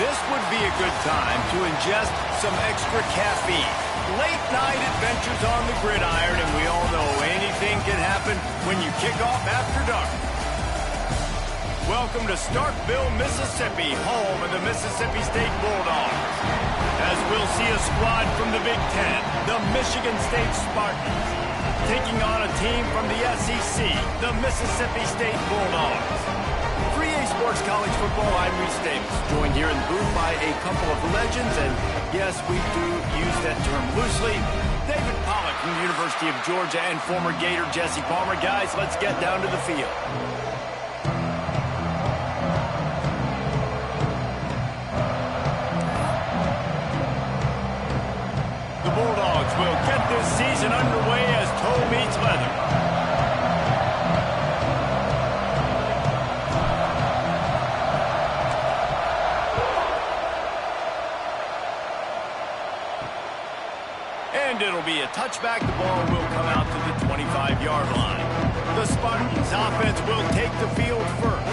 This would be a good time to ingest some extra caffeine. Late night adventures on the gridiron, and we all know anything can happen when you kick off after dark. Welcome to Starkville, Mississippi, home of the Mississippi State Bulldogs. As we'll see a squad from the Big Ten, the Michigan State Spartans, taking on a team from the SEC, the Mississippi State Bulldogs. For EA Sports College Football, I'm Mich St, joined here in the booth by a couple of legends, and yes, we do use that term loosely. David Pollock from the University of Georgia and former Gator Jesse Palmer. Guys, let's get down to the field. The Bulldogs will get this season underway as toe meets leather. And it'll be a touchback. The ball will come out to the 25-yard line. The Spartans offense will take the field first.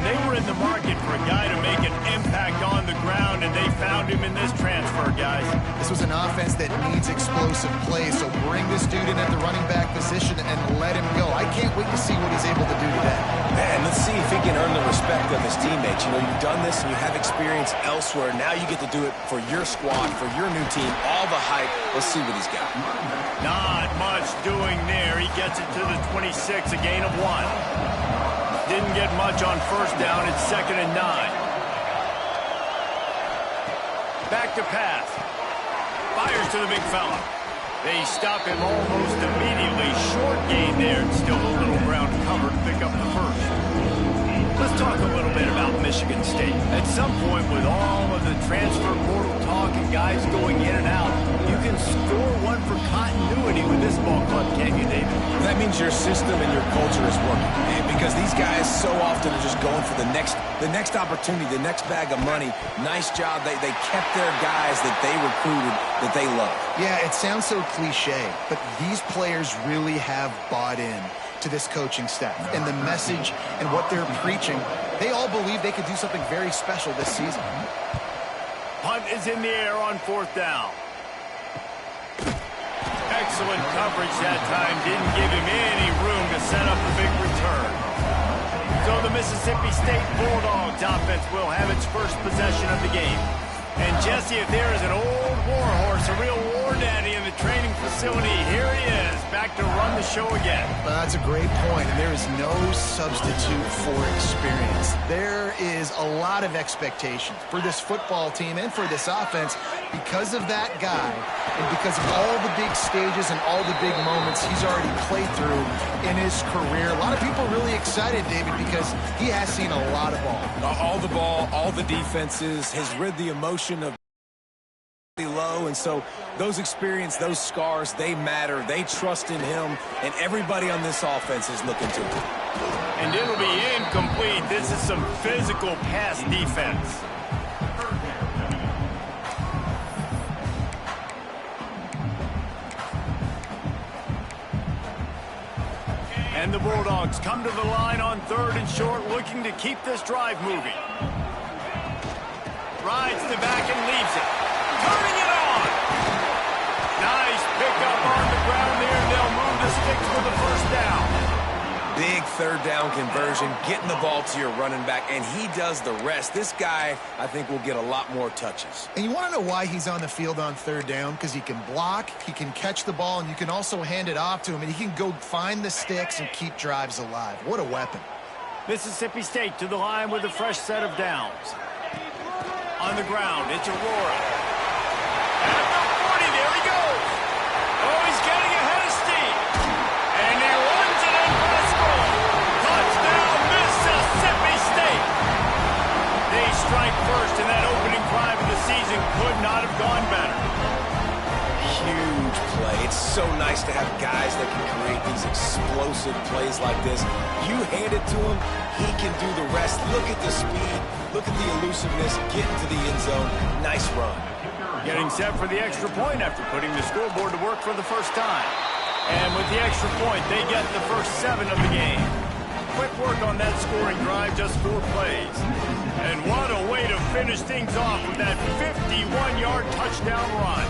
They were in the market for a guy to make an impact on the ground, and they found him in this transfer, guys. This was an offense that needs explosive plays, so bring this dude in at the running back position and let him go. I can't wait to see what he's able to do today. Man, let's see if he can earn the respect of his teammates. You know, you've done this and you have experience elsewhere. Now you get to do it for your squad, for your new team, all the hype. Let's see what he's got. Not much doing there. He gets it to the 26, a gain of 1. Didn't get much on first down. It's 2nd and 9. Back to pass. Fires to the big fella. They stop him almost immediately. Short gain there. Still a little ground cover to pick up the first. Let's talk a little bit about Michigan State. At some point, with all of the transfer portal talk and guys going in and out, you can score one for continuity with this ball club, can't you, David? That means your system and your culture is working. And because these guys so often are just going for the next opportunity, the next bag of money. Nice job. They kept their guys that they recruited, that they love. Yeah, it sounds so cliche, but these players really have bought in to this coaching staff and the message and what they're preaching. They all believe they could do something very special this season. Punt is in the air on 4th down. Excellent coverage that time. Didn't give him any room to set up the big return. So the Mississippi State Bulldogs offense will have its first possession of the game. And Jesse, if there is an old war horse, a real war daddy in the training facility, here he is, back to run the show again. Well, that's a great point, and there is no substitute for experience. There is a lot of expectation for this football team and for this offense because of that guy and because of all the big stages and all the big moments he's already played through in his career. A lot of people are really excited, David, because he has seen a lot of ball. All the ball, all the defenses, has rid the emotion of low, and so those experience, those scars, they matter. They trust in him, and everybody on this offense is looking to him. And it'll be incomplete. This is some physical pass defense. And the Bulldogs come to the line on 3rd and short, looking to keep this drive moving. Rides the back and leaves it. Turning it on. Nice pickup on the ground there, and they'll move the sticks for the first down. Big 3rd down conversion, getting the ball to your running back, and he does the rest. This guy, I think, will get a lot more touches. And you want to know why he's on the field on 3rd down? Because he can block, he can catch the ball, and you can also hand it off to him, and he can go find the sticks and keep drives alive. What a weapon. Mississippi State to the line with a fresh set of downs. On the ground, it's Aurora. At the 40, there he goes. Oh, he's getting ahead of steam. And he runs it in for a score. Touchdown, Mississippi State. They strike first, and that opening drive of the season could not have gone better. Huge play. It's so nice to have guys that can create these explosive plays like this. You hand it to him, he can do the rest. Look at the speed. Look at the elusiveness, get into the end zone. Nice run. Getting set for the extra point after putting the scoreboard to work for the first time. And with the extra point, they get the first 7 of the game. quick work on that scoring drive, just 4 plays. And what a way to finish things off with that 51-yard touchdown run.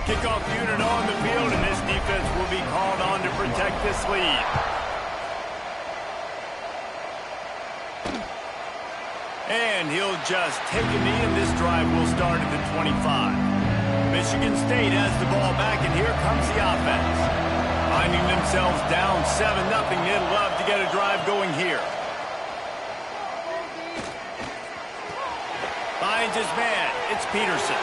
Kickoff unit on the field, and this defense will be called on to protect this lead. And he'll just take a knee, and this drive will start at the 25. Michigan State has the ball back, and here comes the offense. Finding themselves down 7-0, they'd love to get a drive going here. Finds his man. It's Peterson.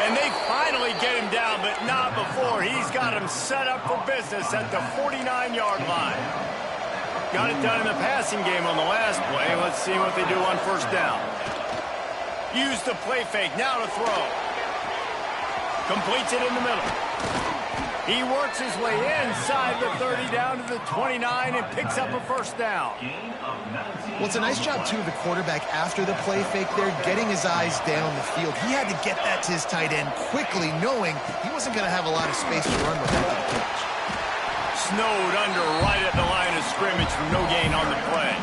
And they finally get him down, but not before. He's got him set up for business at the 49-yard line. Got it done in the passing game on the last play. Let's see what they do on first down. Use the play fake. Now to throw. Completes it in the middle. He works his way inside the 30 down to the 29 and picks up a first down. Well, it's a nice job, too, of the quarterback after the play fake there, getting his eyes down the field. He had to get that to his tight end quickly, knowing he wasn't going to have a lot of space to run with that catch. Snowed under right at the line of scrimmage for no gain on the play.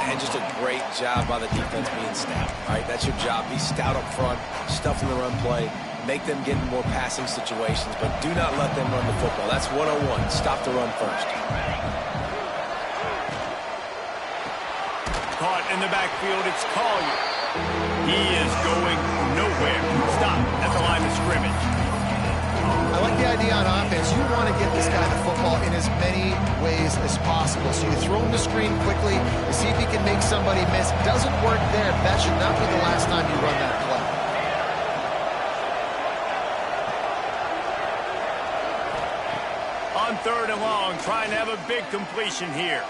And just a great job by the defense being stout. All right, that's your job. Be stout up front, stuff in the run play. Make them get in more passing situations, but do not let them run the football. That's 101. Stop the run first. Caught in the backfield, it's Collier. He is going nowhere. Stop at the line of scrimmage. I like the idea on offense. You want to get this guy the football in as many ways as possible. So you throw him the screen quickly to see if he can make somebody miss. Doesn't work there. That should not be the last time you run that play. On 3rd and long, trying to have a big completion here.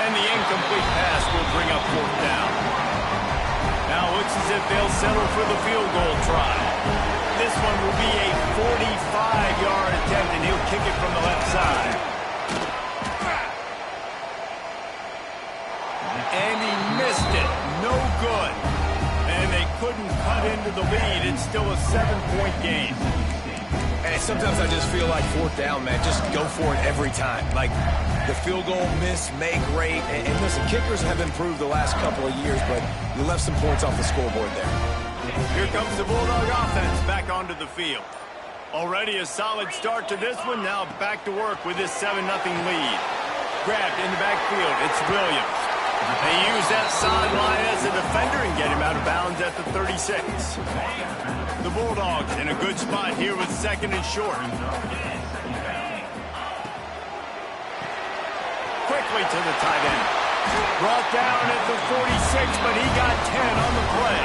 And the incomplete pass will bring up 4th down. Now looks as if they'll settle for the field goal try. This one will be a 45-yard attempt, and he'll kick it from the left side. And he missed it. No good. And they couldn't cut into the lead. It's still a 7-point game. Hey, sometimes I just feel like 4th down, man. Just go for it every time. Like the field goal miss, make rate. And listen, kickers have improved the last couple of years, but you left some points off the scoreboard there. Here comes the Bulldog offense back onto the field. Already a solid start to this one. Now back to work with this 7-0 lead. Grabbed in the backfield. It's Williams. They use that sideline as a defender and get him out of bounds at the 36. The Bulldogs in a good spot here with 2nd and short. Quickly to the tight end. Brought down at the 46, but he got 10 on the play.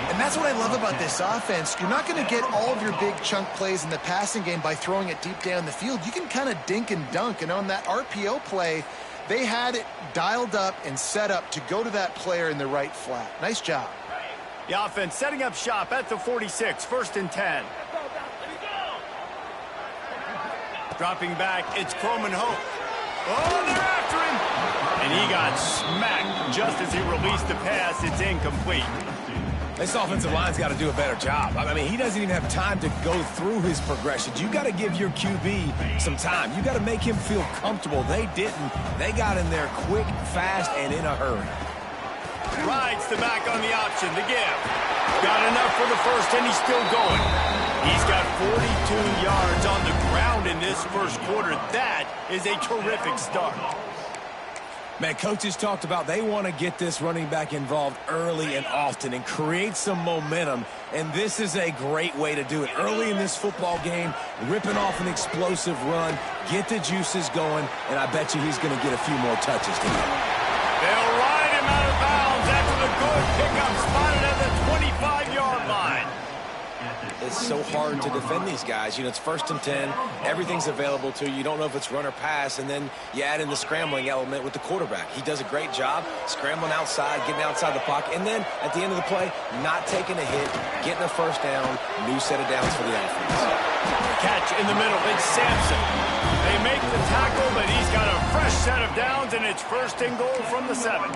And that's what I love about this offense. You're not going to get all of your big chunk plays in the passing game by throwing it deep down the field. You can kind of dink and dunk. And on that RPO play, they had it dialed up and set up to go to that player in the right flat. Nice job. The offense setting up shop at the 46, 1st and 10. Dropping back, it's Coleman Hope. Oh, they're after him! And he got smacked just as he released the pass. It's incomplete. This offensive line's got to do a better job. I mean, he doesn't even have time to go through his progressions. You got to give your QB some time. You got to make him feel comfortable. They didn't. They got in there quick, fast, and in a hurry. Rides the back on the option, the give. Got enough for the first, and he's still going. He's got 42 yards on the ground in this first quarter. That is a terrific start. Man, coaches talked about they want to get this running back involved early and often and create some momentum, and this is a great way to do it. Early in this football game, ripping off an explosive run, get the juices going, and I bet you he's going to get a few more touches today. They'll ride him out of bounds after the good pickup spotted at the 25-yard line. It's so hard to defend these guys. You know, it's 1st and 10. Everything's available to you. You don't know if it's run or pass, and then you add in the scrambling element with the quarterback. He does a great job scrambling outside, getting outside the pocket, and then at the end of the play, not taking a hit, getting a first down, new set of downs for the offense. Catch in the middle. It's Sampson. They make the tackle, but he's got a fresh set of downs, and it's 1st and goal from the 7.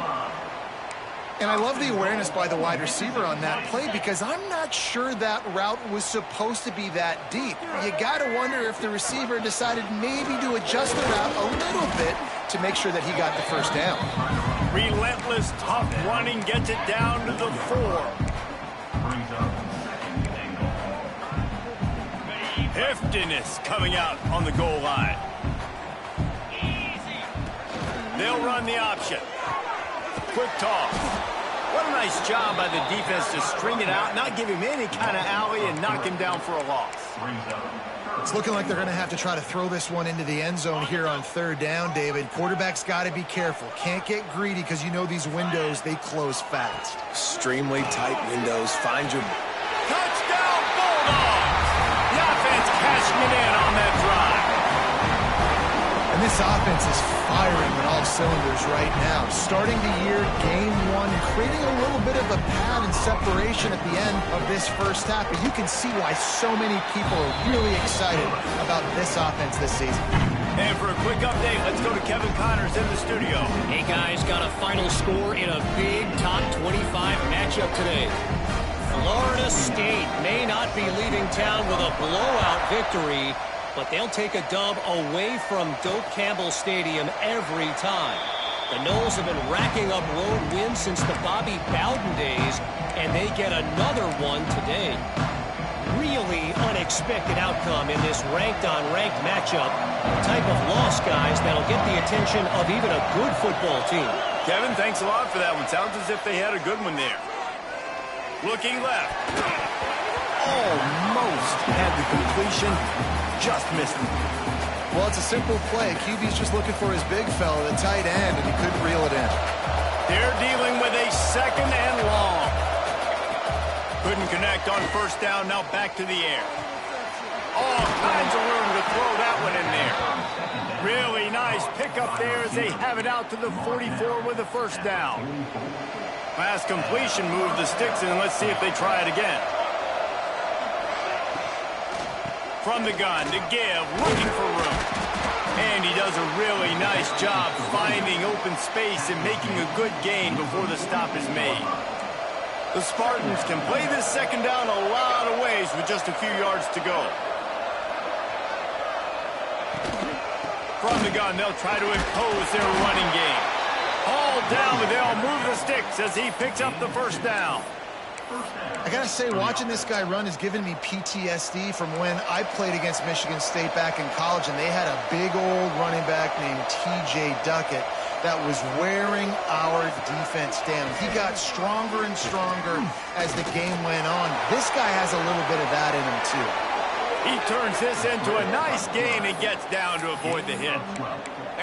And I love the awareness by the wide receiver on that play because I'm not sure that route was supposed to be that deep. You got to wonder if the receiver decided maybe to adjust the route a little bit to make sure that he got the first down. Relentless, tough running gets it down to the 4. Heftiness coming out on the goal line. They'll run the option. Quick toss. What a nice job by the defense to string it out, not give him any kind of alley, and knock him down for a loss. It's looking like they're going to have to try to throw this one into the end zone here on 3rd down, David. Quarterback's got to be careful. Can't get greedy because you know these windows, they close fast. Extremely tight windows. Find your... Touchdown, Bulldogs! The offense cashing it in on that drive. And this offense is firing on all cylinders right now. Starting the year, game 1, and creating a little bit of a pad and separation at the end of this first half. But you can see why so many people are really excited about this offense this season. And for a quick update, let's go to Kevin Connors in the studio. Hey guys, got a final score in a big top 25 matchup today. Florida State may not be leaving town with a blowout victory, but they'll take a dub away from Doak Campbell Stadium every time. The Noles have been racking up road wins since the Bobby Bowden days, and they get another one today. Really unexpected outcome in this ranked-on-ranked matchup. The type of loss, guys, that'll get the attention of even a good football team. Kevin, thanks a lot for that one. Sounds as if they had a good one there. Looking left. Almost had the completion. Just missed it. Well, it's a simple play. QB's just looking for his big fella, the tight end, and he couldn't reel it in. They're dealing with a 2nd and long. Couldn't connect on 1st down. Now back to the air. All kinds of room to throw that one in there. Really nice pickup there as they have it out to the 44 with the 1st down. Fast completion, move the sticks, and let's see if they try it again. From the gun to give, looking for room. And he does a really nice job finding open space and making a good gain before the stop is made. The Spartans can play this 2nd down a lot of ways with just a few yards to go. From the gun, they'll try to impose their running game. Hauled down, but they'll move the sticks as he picks up the 1st down. I gotta say, watching this guy run has given me PTSD from when I played against Michigan State back in college, and they had a big old running back named T.J. Duckett that was wearing our defense down. He got stronger and stronger as the game went on. This guy has a little bit of that in him, too. He turns this into a nice gain and gets down to avoid the hit.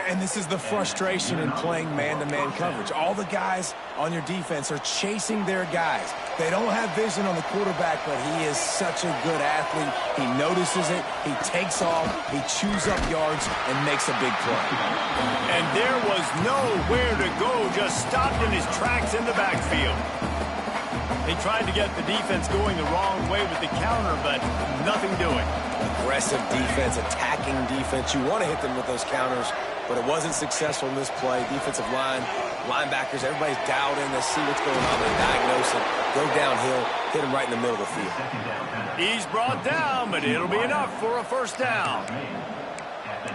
And this is the frustration in playing man-to-man coverage. All the guys on your defense are chasing their guys. They don't have vision on the quarterback, but he is such a good athlete. He notices it, he takes off, he chews up yards, and makes a big play. And there was nowhere to go, just stopped in his tracks in the backfield. They tried to get the defense going the wrong way with the counter, but nothing doing. Aggressive defense, attacking defense. You want to hit them with those counters, but it wasn't successful in this play. Defensive line, linebackers, everybody's dialed in. They see what's going on. They diagnose it, go downhill, hit him right in the middle of the field. He's brought down, but it'll be enough for a 1st down.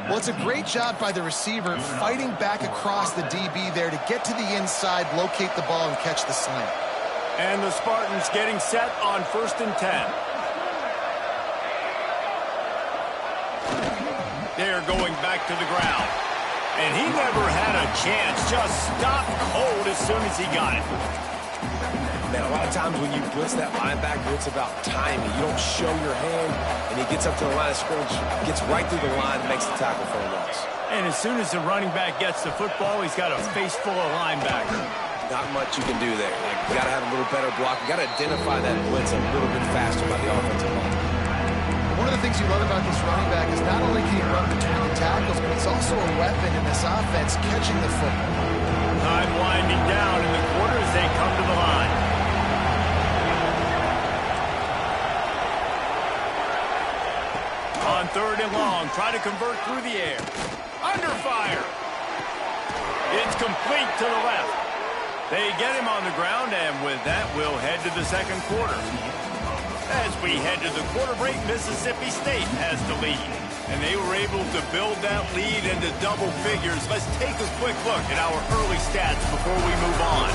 Well, it's a great job by the receiver fighting back across the DB there to get to the inside, locate the ball, and catch the slant. And the Spartans getting set on 1st and 10. They're going back to the ground. And he never had a chance. Just stopped cold as soon as he got it. Man, a lot of times when you blitz that linebacker, it's about timing. You don't show your hand, and he gets up to the line of scrimmage, gets right through the line, and makes the tackle for a loss. And as soon as the running back gets the football, he's got a face full of linebackers. Not much you can do there. Like, you got to have a little better block. You got to identify that blitz a little bit faster by the offensive line. One of the things you love about this running back is not only can he run between the tackles, but he's also a weapon in this offense, catching the football. Time winding down in the quarter as they come to the line. On 3rd and long, try to convert through the air. Under fire. It's complete to the left. They get him on the ground, and with that, we'll head to the second quarter. As we head to the quarter break, Mississippi State has the lead, and they were able to build that lead into double figures. Let's take a quick look at our early stats before we move on.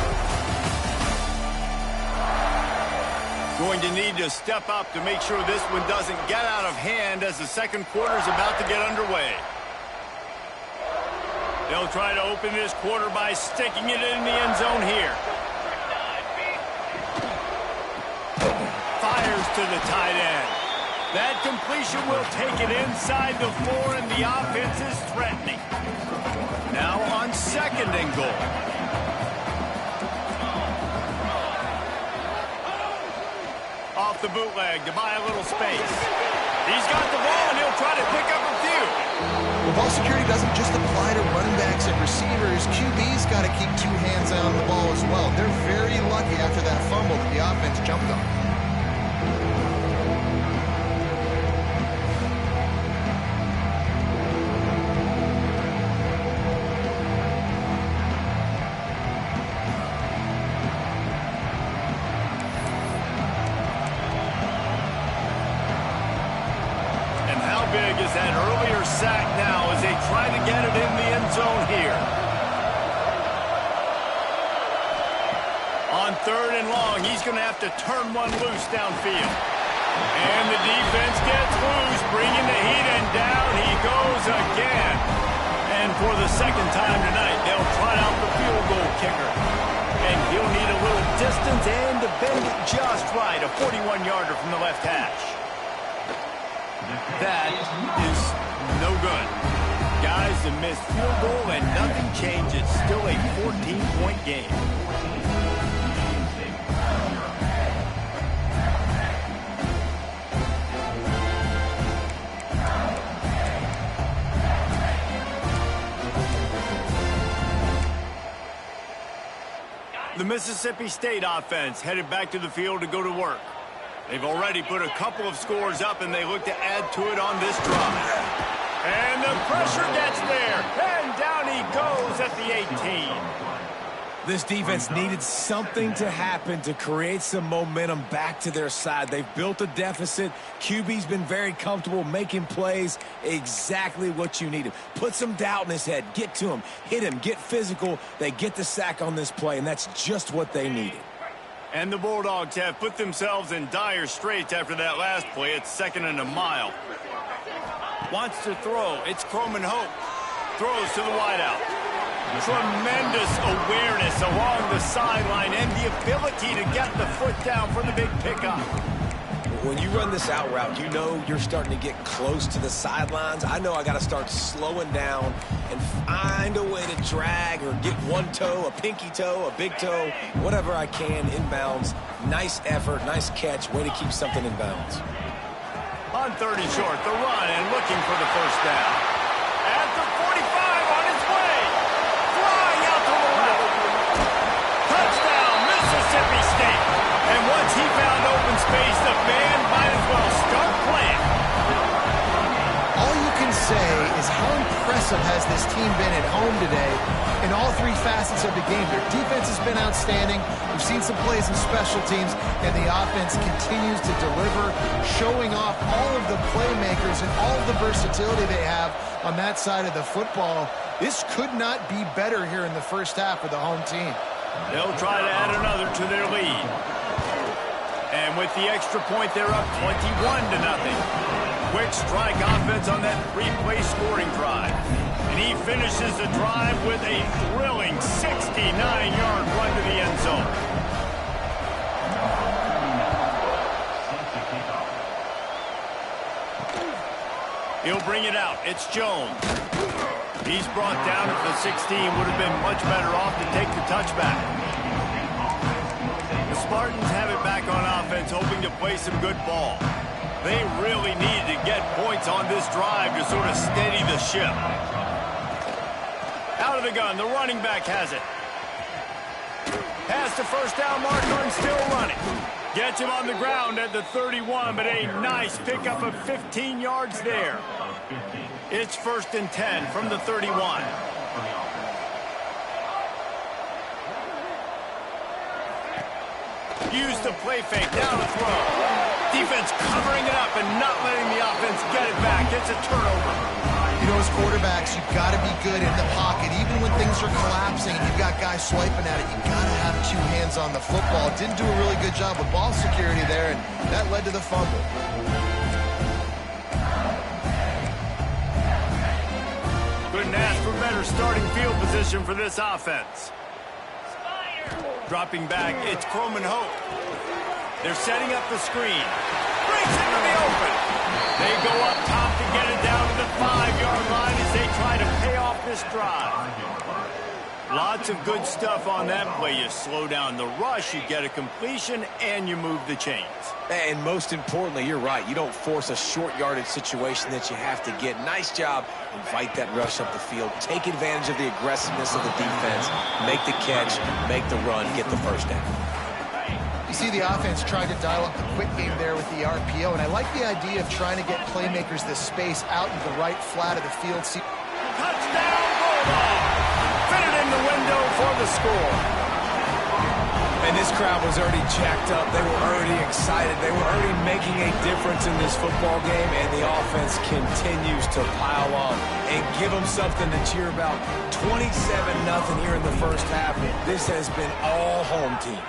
Going to need to step up to make sure this one doesn't get out of hand as the second quarter is about to get underway. They'll try to open this quarter by sticking it in the end zone here. Fires to the tight end. That completion will take it inside the 4, and the offense is threatening. Now on second and goal. Off the bootleg to buy a little space. He's got the ball, and he'll try to pick up a few. Well, ball security doesn't just apply to running backs and receivers. QB's got to keep 2 hands on the ball as well. They're very lucky after that fumble that the offense jumped on. Big is that earlier sack now as they try to get it in the end zone here. On third and long, he's going to have to turn one loose downfield. And the defense gets loose, bringing the heat, and down he goes again. And for the second time tonight, they'll try out the field goal kicker. And he'll need a little distance and to bend it just right, a 41-yarder from the left hash. That is no good. Guys, a missed field goal and nothing changes. Still a 14-point game. The Mississippi State offense headed back to the field to go to work. They've already put a couple of scores up, and they look to add to it on this drive. And the pressure gets there, and down he goes at the 18. This defense needed something to happen to create some momentum back to their side. They've built a deficit. QB's been very comfortable making plays, exactly what you needed. Put some doubt in his head, get to him, hit him, get physical. They get the sack on this play, and that's just what they needed. And the Bulldogs have put themselves in dire straits after that last play. It's 2nd and a mile. Wants to throw. It's Croman Hope. Throws to the wideout. Tremendous awareness along the sideline and the ability to get the foot down for the big pickup. When you run this out route, you know you're starting to get close to the sidelines. I know I got to start slowing down and find a way to drag or get one toe, a pinky toe, a big toe, whatever I can inbounds. Nice effort, nice catch, way to keep something in bounds. On 30 short, the run and looking for the first down. At the 45 on his way. Flying out to the left. Touchdown, Mississippi State. And once he found open space, the band might as well start playing. All you can say is how impressive has this team been at home today in all 3 facets of the game. Their defense has been outstanding. We've seen some plays in special teams, and the offense continues to deliver, showing off all of the playmakers and all of the versatility they have on that side of the football. This could not be better here in the first half of the home team. They'll try to add another to their lead. And with the extra point, they're up 21-0. Quick strike offense on that 3-play scoring drive. And he finishes the drive with a thrilling 69-yard run to the end zone. He'll bring it out. It's Jones. He's brought down at the 16. Would have been much better off to take the touchback. The Spartans have it back on offense, hoping to play some good ball. They really need to get points on this drive to sort of steady the ship. Out of the gun, the running back has it. Past the first down marker and still running. Gets him on the ground at the 31, but a nice pickup of 15 yards there. It's 1st and 10 from the 31. Used the play fake, now to throw. Defense covering it up and not letting the offense get it back. It's a turnover. You know, as quarterbacks, you've got to be good in the pocket. Even when things are collapsing and you've got guys swiping at it, you've got to have two hands on the football. Didn't do a really good job with ball security there, and that led to the fumble. Couldn't ask for better starting field position for this offense. Dropping back, it's Coleman Hope. They're setting up the screen. Breaks into the open. They go up top to get it down to the 5-yard line as they try to pay off this drive. Lots of good stuff on that play. You slow down the rush, you get a completion, and you move the chains. And most importantly, you're right. You don't force a short yardage situation that you have to get. Nice job. Invite that rush up the field. Take advantage of the aggressiveness of the defense. Make the catch, make the run, get the first down. You see the offense trying to dial up the quick game there with the RPO, and I like the idea of trying to get playmakers this space out into the right flat of the field. Touchdown, Bulldog! Fit it in the window for the score. And this crowd was already jacked up. They were already excited. They were already making a difference in this football game, and the offense continues to pile on and give them something to cheer about. 27-0 here in the first half. This has been all home team.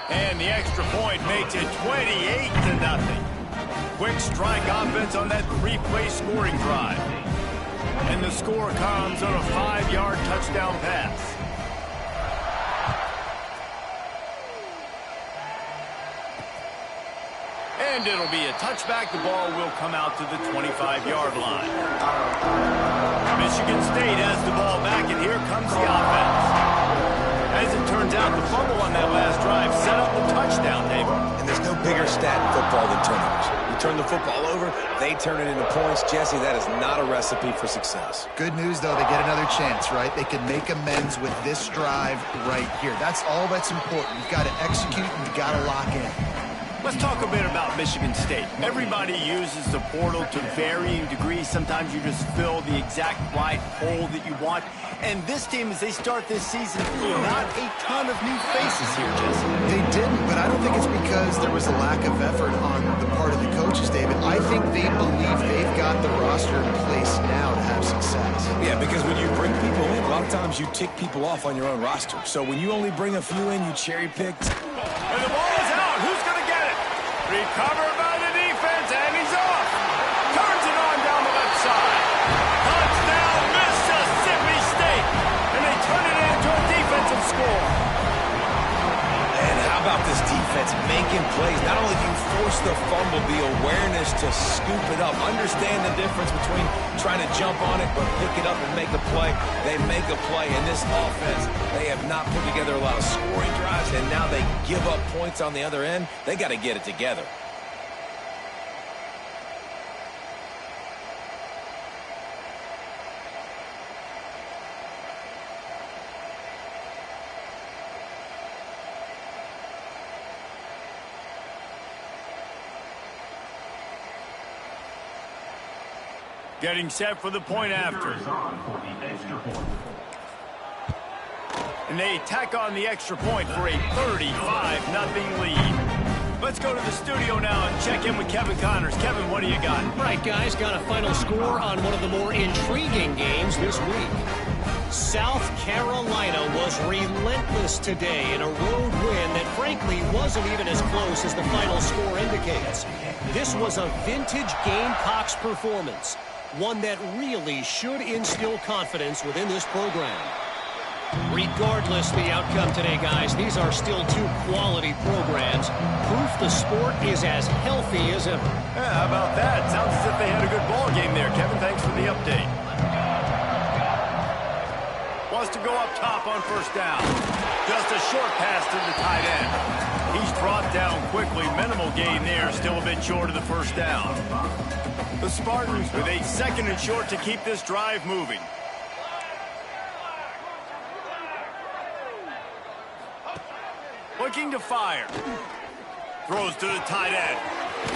And the extra point makes it 28-0. Quick strike offense on that 3-play scoring drive. And the score comes on a 5-yard touchdown pass. And it'll be a touchback. The ball will come out to the 25-yard line. Michigan State has the ball back, and here comes the offense. As it turns out, the fumble on that last drive set up the touchdown, David. And there's no bigger stat in football than turnovers. You turn the football over, they turn it into points. Jesse, that is not a recipe for success. Good news, though, they get another chance, right? They can make amends with this drive right here. That's all that's important. You've got to execute and you've got to lock in. Let's talk a bit about Michigan State. Everybody uses the portal to varying degrees. Sometimes you just fill the exact right hole that you want. And this team, as they start this season, not a ton of new faces here, Jesse. They didn't, but I don't think it's because there was a lack of effort on the part of the coaches, David. I think they believe they've got the roster in place now to have success. Yeah, because when you bring people in, a lot of times you tick people off on your own roster. So when you only bring a few in, you cherry-pick. And the ball is out. Who's going to get it? Recovered by the defense, and he's off. Turns it on down the left side. Touchdown, Mississippi State. And they turn it into a defensive score. And how about this defense making plays? Not only do you force the fumble, the awareness to scoop it up. Understand the difference between trying to jump on it, but pick it up and make a play. They make a play. In this offense, they have not put together a lot of scoring drives, and now they give up points on the other end. They got to get it together. Getting set for the point after. And they tack on the extra point for a 35-0 lead. Let's go to the studio now and check in with Kevin Connors. Kevin, what do you got? Right, guys, got a final score on one of the more intriguing games this week. South Carolina was relentless today in a road win that frankly wasn't even as close as the final score indicates. This was a vintage Gamecocks performance, one that really should instill confidence within this program. Regardless the outcome today, guys, these are still two quality programs. Proof the sport is as healthy as ever. Yeah, how about that? Sounds as if they had a good ball game there. Kevin, thanks for the update. Wants to go up top on first down. Just a short pass to the tight end. He's brought down quickly. Minimal gain there. Still a bit short of the first down. The Spartans with a 2nd and short to keep this drive moving. Looking to fire. Throws to the tight end.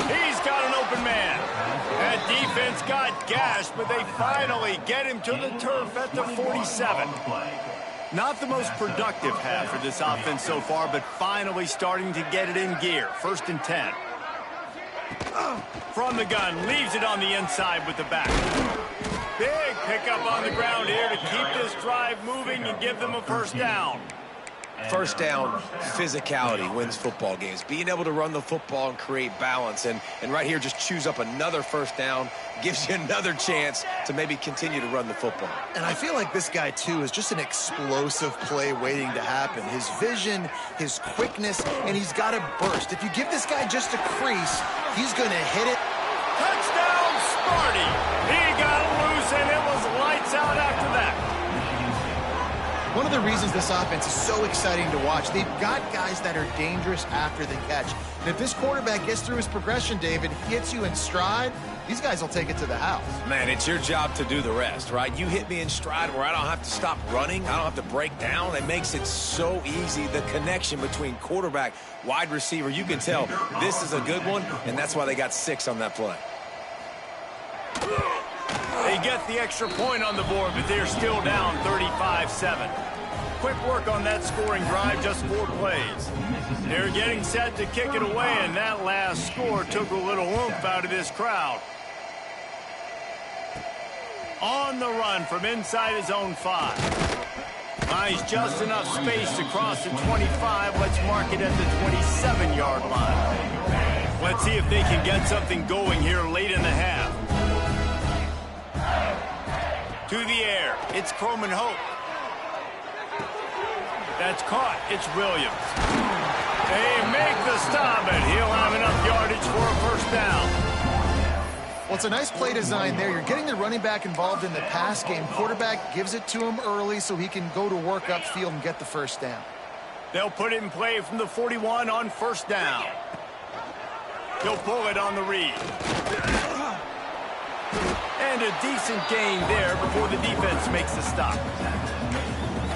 He's got an open man. That defense got gashed, but they finally get him to the turf at the 47. Not the most productive half for this offense so far, but finally starting to get it in gear. 1st and 10. From the gun, leaves it on the inside with the back. Big pickup on the ground here to keep this drive moving and give them a 1st down. First down, physicality wins football games. Being able to run the football and create balance. And right here, just choose up another 1st down. Gives you another chance to maybe continue to run the football. And I feel like this guy, too, is just an explosive play waiting to happen. His vision, his quickness, and he's got a burst. If you give this guy just a crease, he's going to hit it. Touchdown, Sparty! He got loose, and it was lights out after that. One of the reasons this offense is so exciting to watch, they've got guys that are dangerous after the catch. And if this quarterback gets through his progression, David, hits you in stride, these guys will take it to the house. Man, it's your job to do the rest, right? You hit me in stride where I don't have to stop running. I don't have to break down. It makes it so easy. The connection between quarterback, wide receiver, you can tell this is a good one, and that's why they got 6 on that play. They get the extra point on the board, but they're still down 35-7. Quick work on that scoring drive, just 4 plays. They're getting set to kick it away, and that last score took a little oomph out of this crowd. On the run from inside his own 5. Finds just enough space to cross the 25. Let's mark it at the 27-yard line. Let's see if they can get something going here late in the half. To the air, it's Croman Hope. That's caught, it's Williams. They make the stop, and he'll have enough yardage for a 1st down. Well, it's a nice play design there. You're getting the running back involved in the pass game. Quarterback gives it to him early so he can go to work upfield and get the 1st down. They'll put it in play from the 41 on 1st down. He'll pull it on the read. And a decent gain there before the defense makes the stop.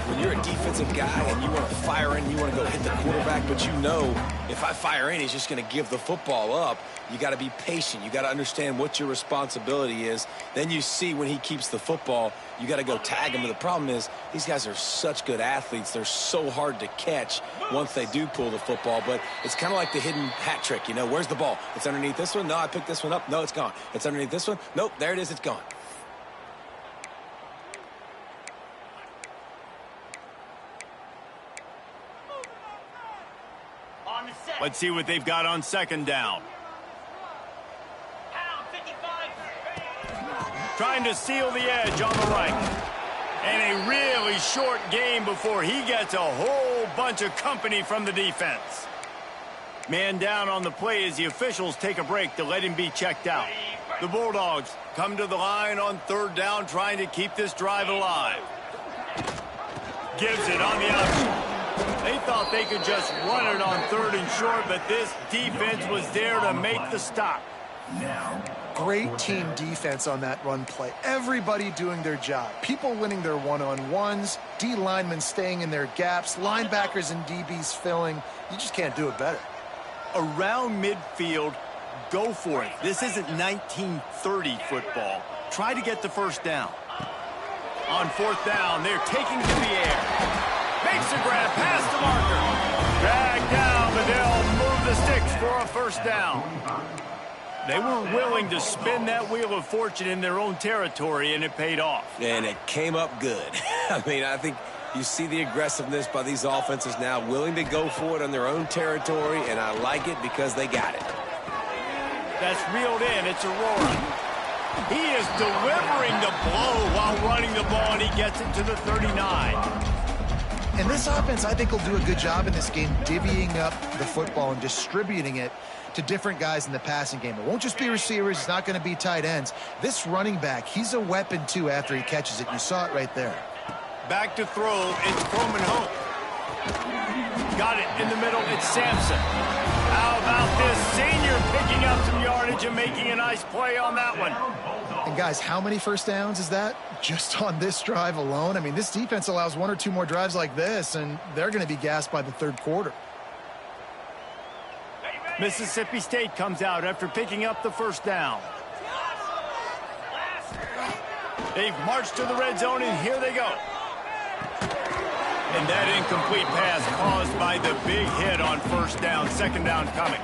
When you're a defensive guy and you want to fire in, you want to go hit the quarterback, but you know if I fire in, he's just going to give the football up. You got to be patient. You got to understand what your responsibility is. Then you see when he keeps the football, you got to go tag him. But the problem is these guys are such good athletes. They're so hard to catch once they do pull the football. But it's kind of like the hidden hat trick. You know, where's the ball? It's underneath this one. No, I picked this one up. No, it's gone. It's underneath this one. Nope, there it is. It's gone. Let's see what they've got on 2nd down. Trying to seal the edge on the right. And a really short game before he gets a whole bunch of company from the defense. Man down on the play as the officials take a break to let him be checked out. The Bulldogs come to the line on 3rd down, trying to keep this drive alive. Gives it on the option. They thought they could just run it on 3rd and short, but this defense was there to make the stop. Great team defense on that run play. Everybody doing their job. People winning their one-on-ones, D linemen staying in their gaps, linebackers and DBs filling. You just can't do it better. Around midfield, go for it. This isn't 1930 football. Try to get the 1st down. On 4th down, they're taking to the air. Makes a grab past the marker. Dragged down, but they'll move the sticks for a 1st down. They were willing to spin that wheel of fortune in their own territory, and it paid off. And it came up good. I mean, I think you see the aggressiveness by these offenses now, willing to go for it on their own territory, and I like it because they got it. That's reeled in. It's Aurora. He is delivering the blow while running the ball, and he gets it to the 39. And this offense, I think, will do a good job in this game divvying up the football and distributing it to different guys in the passing game. It won't just be receivers. It's not going to be tight ends. This running back, he's a weapon, too, after he catches it. You saw it right there. Back to throw. It's Croman Hope. Got it in the middle. It's Sampson. How about this senior picking up some yardage and making a nice play on that one? And, guys, how many 1st downs is that just on this drive alone? I mean, this defense allows 1 or 2 more drives like this, and they're going to be gassed by the 3rd quarter. Mississippi State comes out after picking up the 1st down. They've marched to the red zone, and here they go. And that incomplete pass caused by the big hit on first down, second down coming.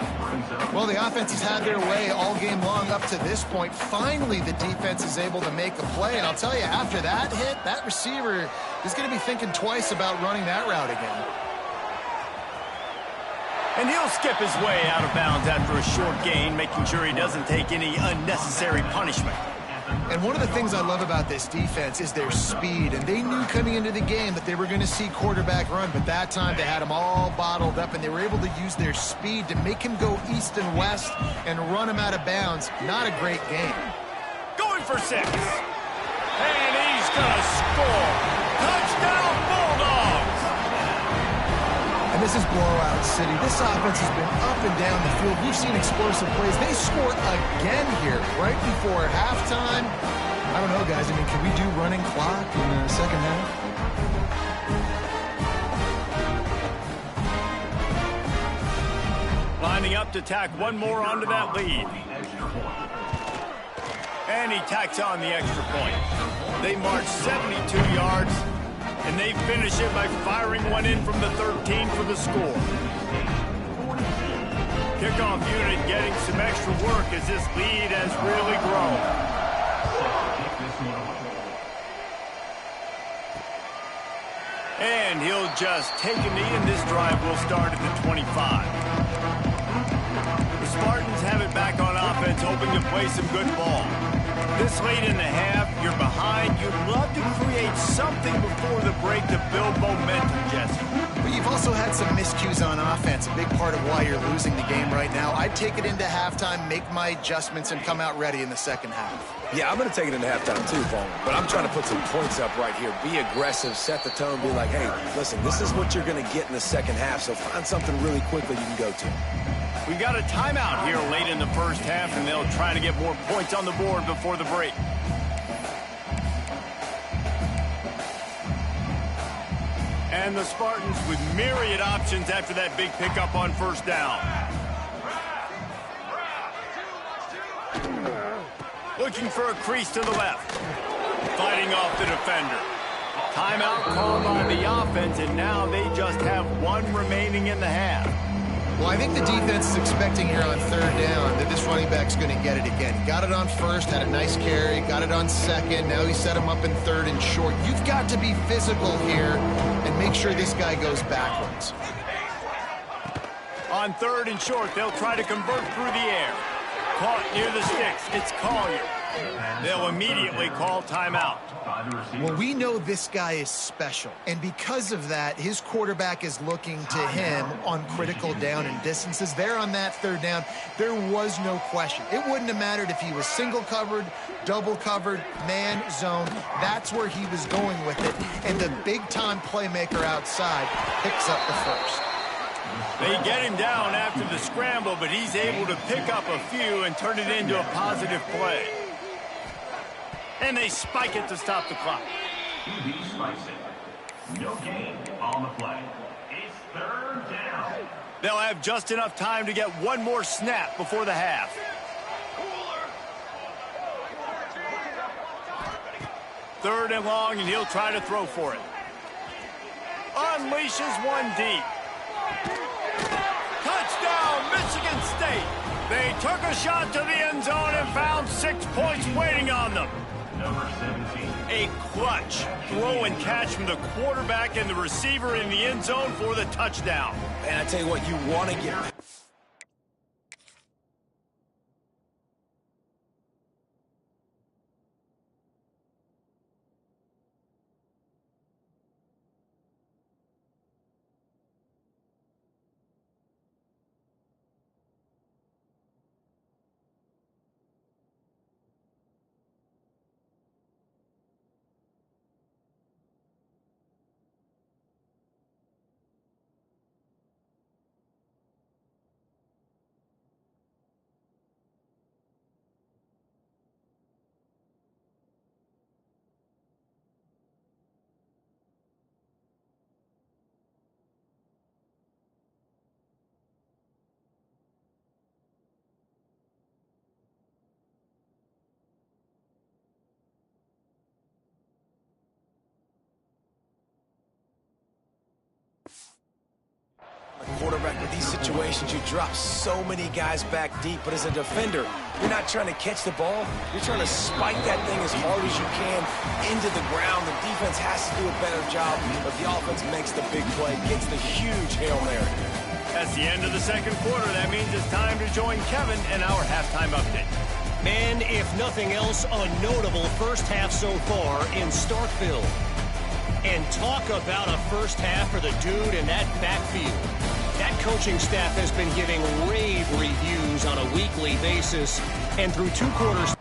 Well, the offense has had their way all game long up to this point. Finally, the defense is able to make a play. And I'll tell you, after that hit, that receiver is going to be thinking twice about running that route again. And he'll skip his way out of bounds after a short gain, making sure he doesn't take any unnecessary punishment. And one of the things I love about this defense is their speed. And they knew coming into the game that they were going to see quarterback run, but that time they had him all bottled up, and they were able to use their speed to make him go east and west and run him out of bounds. Not a great game. Going for 6. And he's going to score. Touchdown, Bulldogs! And this is blowout city. This offense has been up and down the field. We've seen explosive plays. They score again here right before halftime. I don't know, guys. I mean, can we do running clock in the second half? Lining up to tack one more onto that lead. And he tacks on the extra point. They march 72 yards. And they finish it by firing one in from the 13 for the score. Kickoff unit getting some extra work as this lead has really grown. And he'll just take a knee, and this drive will start at the 25. The Spartans have it back on offense, hoping to play some good ball. This late in the half, you're behind. You'd love to create something before the break to build momentum, Jesse. But you've also had some miscues on offense, a big part of why you're losing the game right now. I'd take it into halftime, make my adjustments, and come out ready in the second half. Yeah, I'm going to take it into halftime too, Paul. But I'm trying to put some points up right here. Be aggressive, set the tone, be like, hey, listen, this is what you're going to get in the second half, so find something really quickly you can go to. We got a timeout here late in the first half, and they'll try to get more points on the board before the break. And the Spartans with myriad options after that big pickup on first down. Looking for a crease to the left. Fighting off the defender. Timeout called by the offense, and now they just have one remaining in the half. Well, I think the defense is expecting here on third down that this running back's going to get it again. He got it on first, had a nice carry, got it on second. Now he set him up in third and short. You've got to be physical here and make sure this guy goes backwards. On third and short, they'll try to convert through the air. Caught near the sticks. It's Collier. They'll immediately call timeout. Well, we know this guy is special, and because of that, his quarterback is looking to him on critical down and distances. There on that third down, there was no question. It wouldn't have mattered if he was single covered, double covered, man, zone. That's where he was going with it, and the big-time playmaker outside picks up the first. They get him down after the scramble, but he's able to pick up a few and turn it into a positive play. And they spike it to stop the clock. QB spikes it. No gain on the play. It's third down. They'll have just enough time to get one more snap before the half. Third and long, and he'll try to throw for it. Unleashes one deep. Touchdown, Michigan State. They took a shot to the end zone and found 6 points waiting on them. Number 17. A clutch throw and catch from the quarterback and the receiver in the end zone for the touchdown. And I tell you what, you want to get record, these situations, you drop so many guys back deep, but as a defender, you're not trying to catch the ball. You're trying to spike that thing as hard as you can into the ground. The defense has to do a better job, but the offense makes the big play, gets the huge Hail Mary. That's the end of the second quarter. That means it's time to join Kevin in our halftime update. Man, if nothing else, a notable first half so far in Starkville. And talk about a first half for the dude in that backfield. That coaching staff has been giving rave reviews on a weekly basis, and through 2 quarters...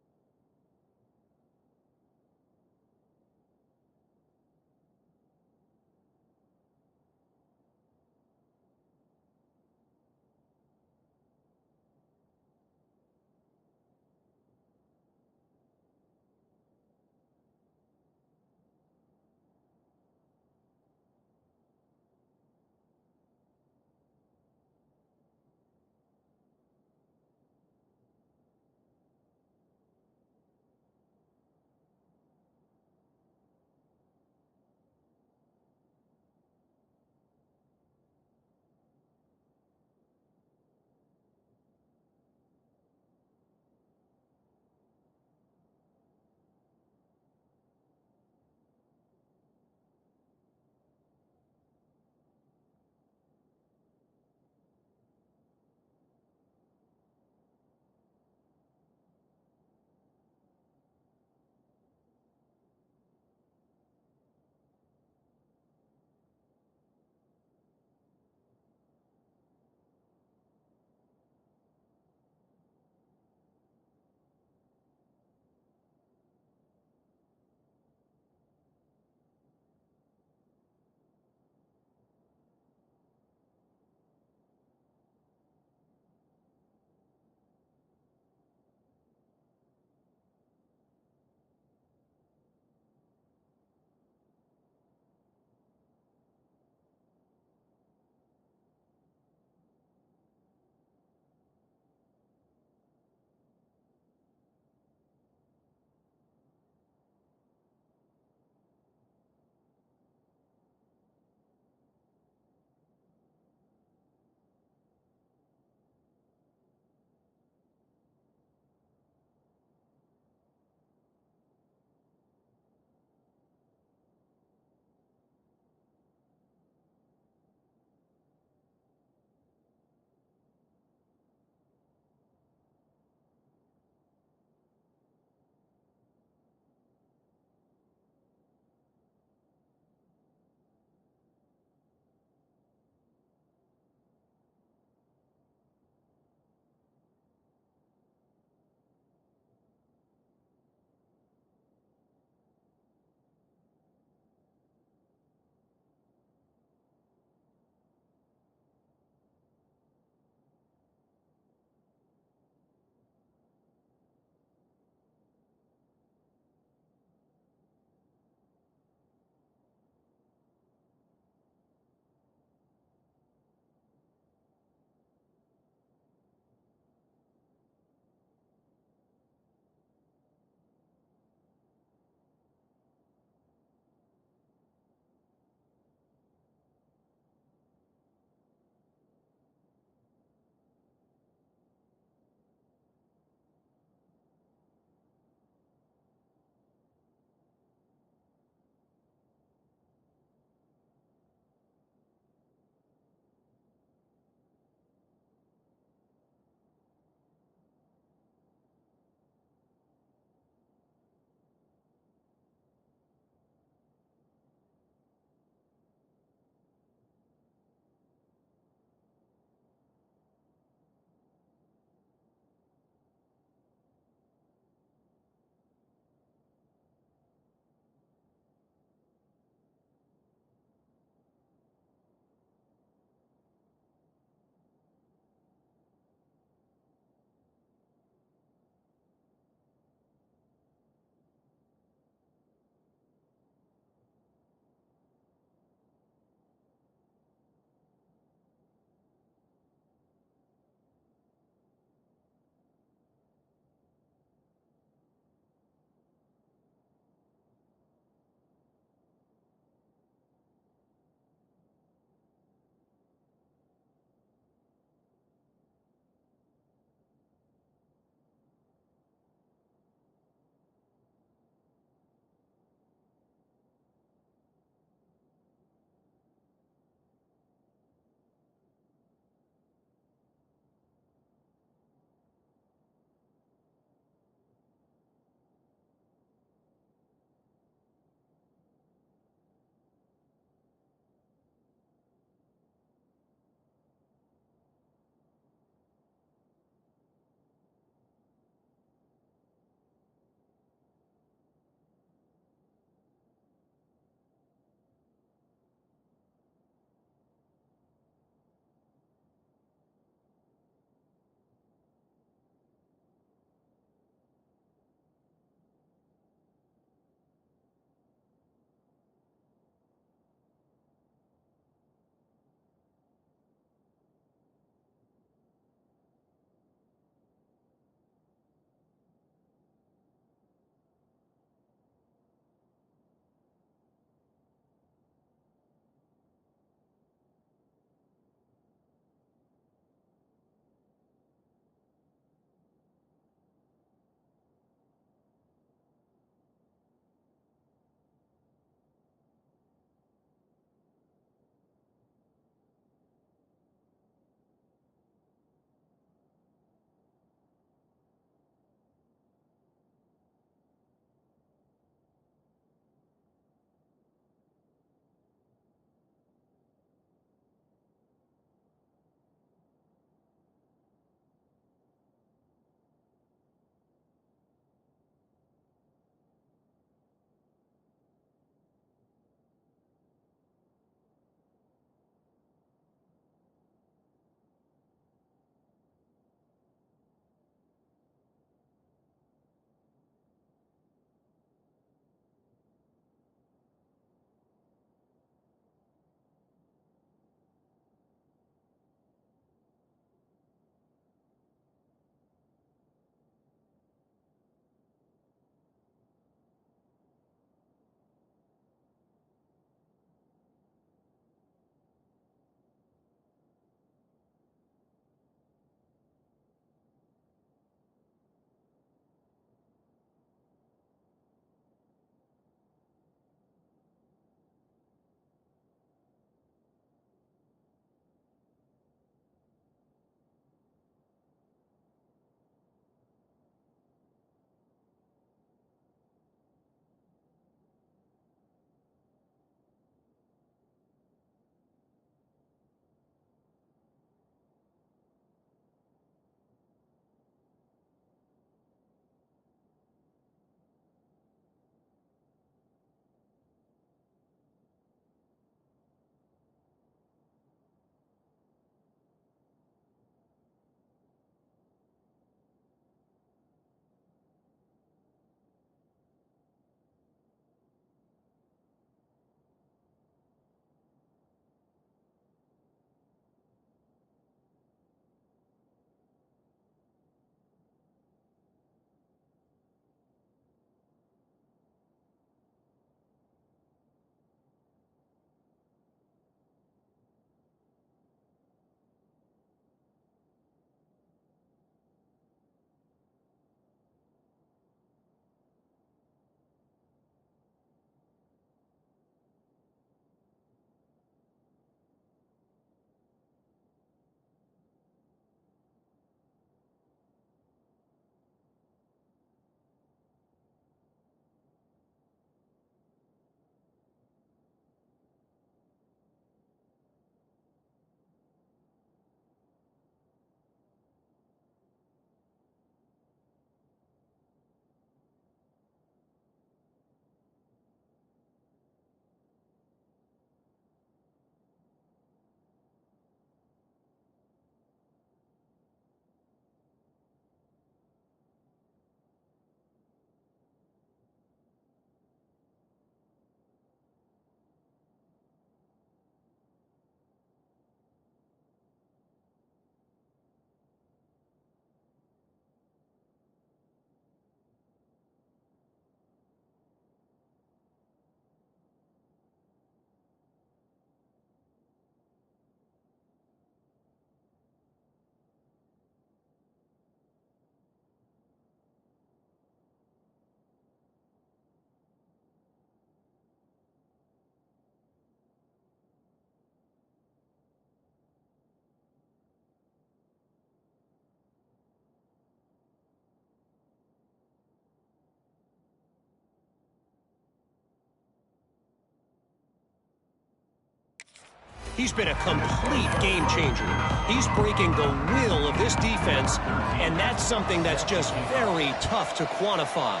He's been a complete game changer. He's breaking the will of this defense, and that's something that's just very tough to quantify.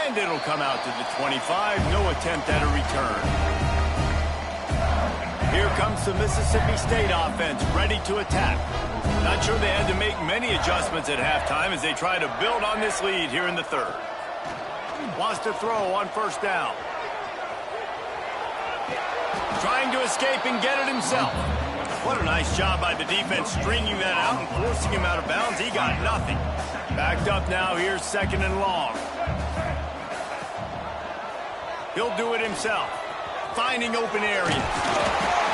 And it'll come out to the 25. No attempt at a return. Here comes the Mississippi State offense, ready to attack. Not sure they had to make many adjustments at halftime as they try to build on this lead here in the third. Wants to throw on first down. Trying to escape and get it himself. What a nice job by the defense stringing that out and forcing him out of bounds. He got nothing. Backed up now. Here's second and long. He'll do it himself. Finding open areas.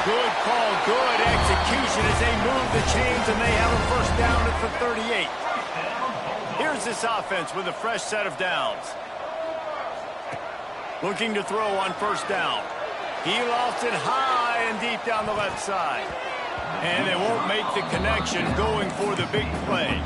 Good call, good execution as they move the chains and they have a first down at the 38. Here's this offense with a fresh set of downs. Looking to throw on first down. He lost it high and deep down the left side. And they won't make the connection going for the big play.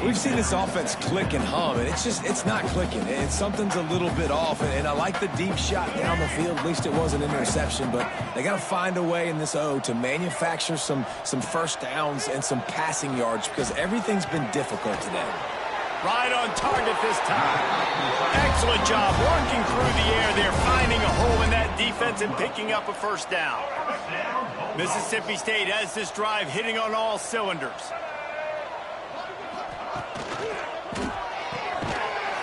We've seen this offense click and hum, and it's not clicking. Something's a little bit off, and I like the deep shot down the field. At least it was an interception, but they got to find a way in this O to manufacture some first downs and some passing yards because everything's been difficult today. Right on target this time. Excellent job working through the air there, finding a hole in that defense and picking up a first down. Mississippi State has this drive hitting on all cylinders.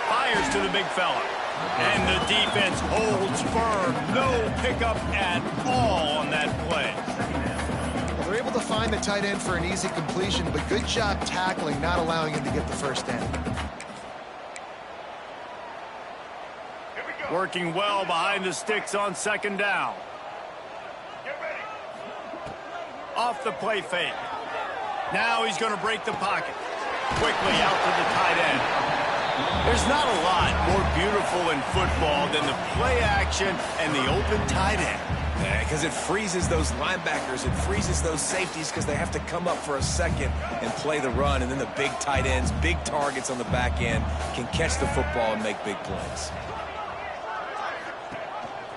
Fires to the big fella. And the defense holds firm. No pickup at all on that play. Well, they're able to find the tight end for an easy completion, but good job tackling, not allowing him to get the first down. Working well behind the sticks on second down. Off the play fake. Now he's going to break the pocket. Quickly out to the tight end. There's not a lot more beautiful in football than the play action and the open tight end. Yeah, because it freezes those linebackers. It freezes those safeties because they have to come up for a second and play the run. And then the big tight ends, big targets on the back end, can catch the football and make big plays.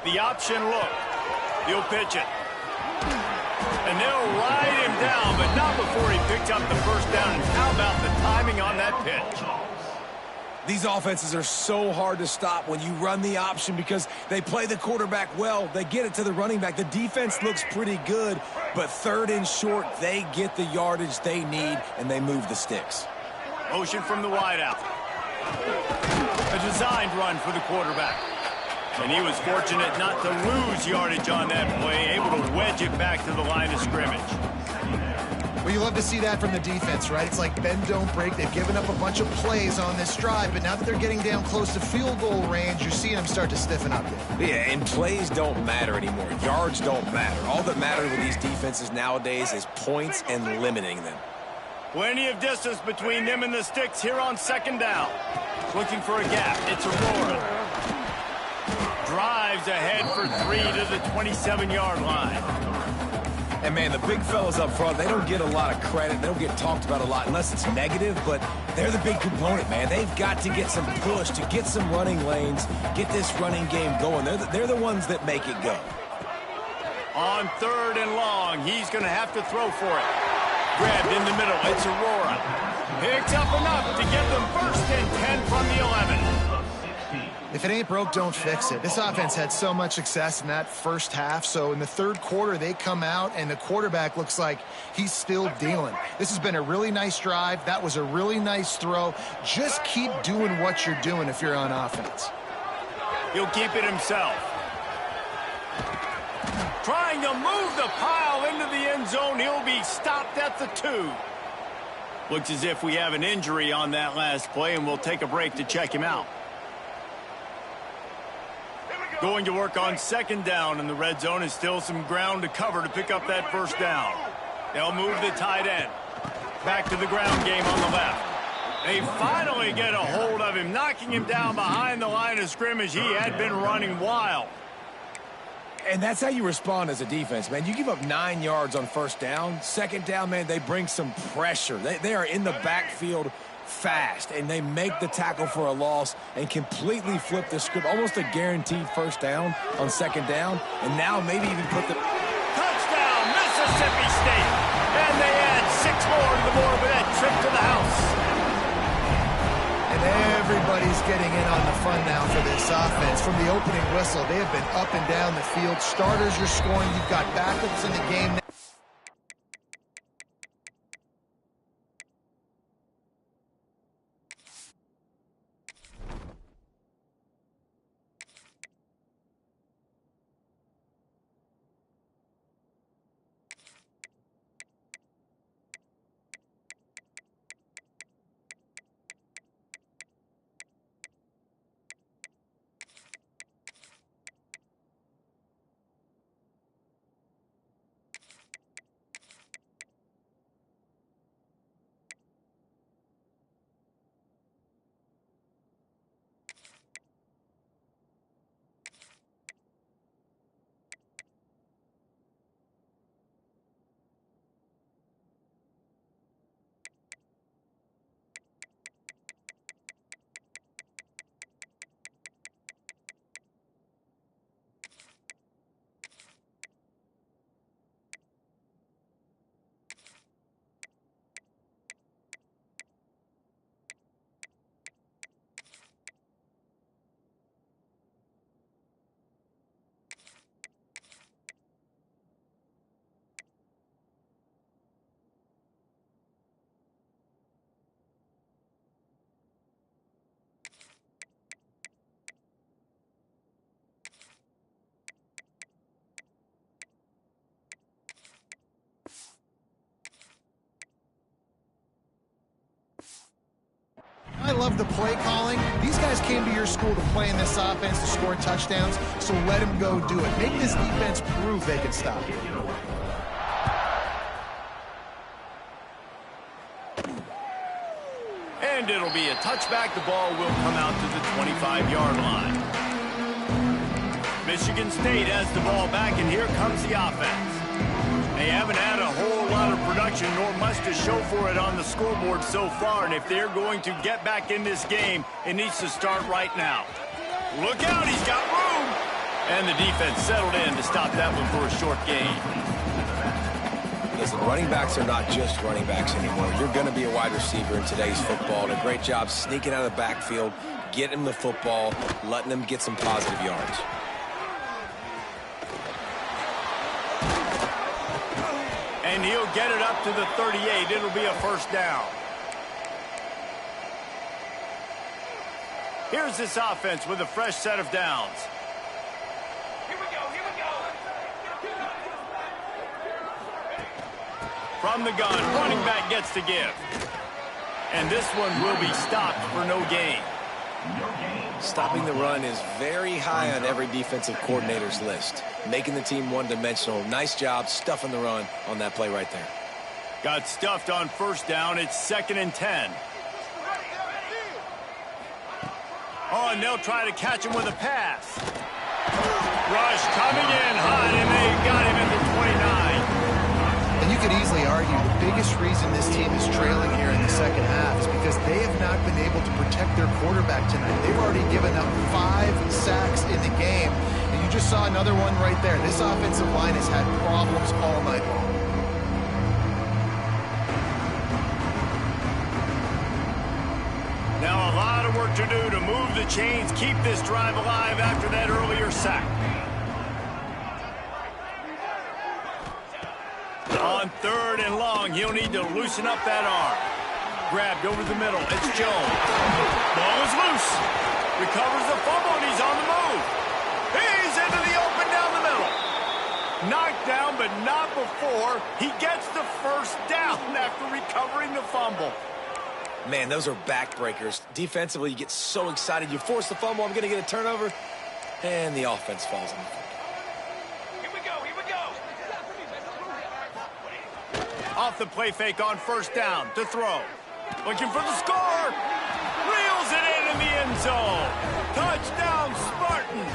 The option look. He'll pitch it. And they'll ride him down, but not before he picks up the first down. And how about the timing on that pitch? These offenses are so hard to stop when you run the option because they play the quarterback well. They get it to the running back. The defense looks pretty good, but third and short, they get the yardage they need, and they move the sticks. Motion from the wideout. A designed run for the quarterback. And he was fortunate not to lose yardage on that play, able to wedge it back to the line of scrimmage. Well, you love to see that from the defense, right? It's like bend, don't break. They've given up a bunch of plays on this drive, but now that they're getting down close to field goal range, you're seeing them start to stiffen up there. Yeah, and plays don't matter anymore. Yards don't matter. All that matters with these defenses nowadays is points and limiting them. Plenty of distance between them and the sticks here on second down. Looking for a gap. It's Aurora. Drives ahead for 3 to the 27-yard line. And, man, the big fellas up front, they don't get a lot of credit. They don't get talked about a lot unless it's negative, but they're the big component, man. They've got to get some push, to get some running lanes, get this running game going. They're the ones that make it go. On third and long, he's going to have to throw for it. Grabbed in the middle, it's Aurora. Picks up enough to get them first and 10 from the 11. If it ain't broke, don't fix it. This offense had so much success in that first half, so in the third quarter, they come out, and the quarterback looks like he's still dealing. This has been a really nice drive. That was a really nice throw. Just keep doing what you're doing if you're on offense. He'll keep it himself. Trying to move the pile into the end zone. He'll be stopped at the 2. Looks as if we have an injury on that last play, and we'll take a break to check him out. Going to work on second down in the red zone, and still some ground to cover to pick up that first down. They'll move the tight end. Back to the ground game on the left. They finally get a hold of him, knocking him down behind the line of scrimmage. He had been running wild. And that's how you respond as a defense, man. You give up 9 yards on first down. Second down, man, they bring some pressure. They are in the backfield fast, and they make the tackle for a loss and completely flip the script. Almost a guaranteed first down on second down, and now maybe even put the... Touchdown, Mississippi State! And they add 6 more to the board with that trip to the house. And everybody's getting in on the fun now for this offense. From the opening whistle, they have been up and down the field. Starters are scoring. You've got backups in the game now. I love the play calling. These guys came to your school to play in this offense to score touchdowns, so let them go do it. Make this defense prove they can stop it. And it'll be a touchback. The ball will come out to the 25-yard line. Michigan State has the ball back, and here comes the offense. They haven't had a whole lot of production, nor much to show for it on the scoreboard so far, and if they're going to get back in this game, it needs to start right now. Look out, he's got room! And the defense settled in to stop that one for a short gain. Listen, running backs are not just running backs anymore. You're going to be a wide receiver in today's football, and a great job sneaking out of the backfield, getting the football, letting them get some positive yards. And he'll get it up to the 38. It'll be a first down. Here's this offense with a fresh set of downs. Here we go, here we go. From the gun, running back gets to give. And this one will be stopped for no gain. Stopping the run is very high on every defensive coordinator's list. Making the team one-dimensional. Nice job stuffing the run on that play right there. Got stuffed on first down. It's 2nd and 10. Oh, and they'll try to catch him with a pass. Rush coming in hot, and they got him at the 29. And you could easily argue the biggest reason this team is trailing here in the second half is because they have not been able to protect their quarterback tonight. They've already given up 5 sacks in the game. And you just saw another one right there. This offensive line has had problems all night long. Now a lot of work to do to move the chains, keep this drive alive after that earlier sack. On 3rd and long, he'll need to loosen up that arm. Grabbed over the middle. It's Jones. Ball is loose. Recovers the fumble, and he's on the move. He's into the open down the middle. Knocked down, but not before. He gets the first down after recovering the fumble. Man, those are backbreakers. Defensively, you get so excited. You force the fumble, I'm going to get a turnover, and the offense falls on the field. Here we go, here we go. Off the play fake on first down to throw. Looking for the score. Reels it in the end zone. Touchdown, Spartans.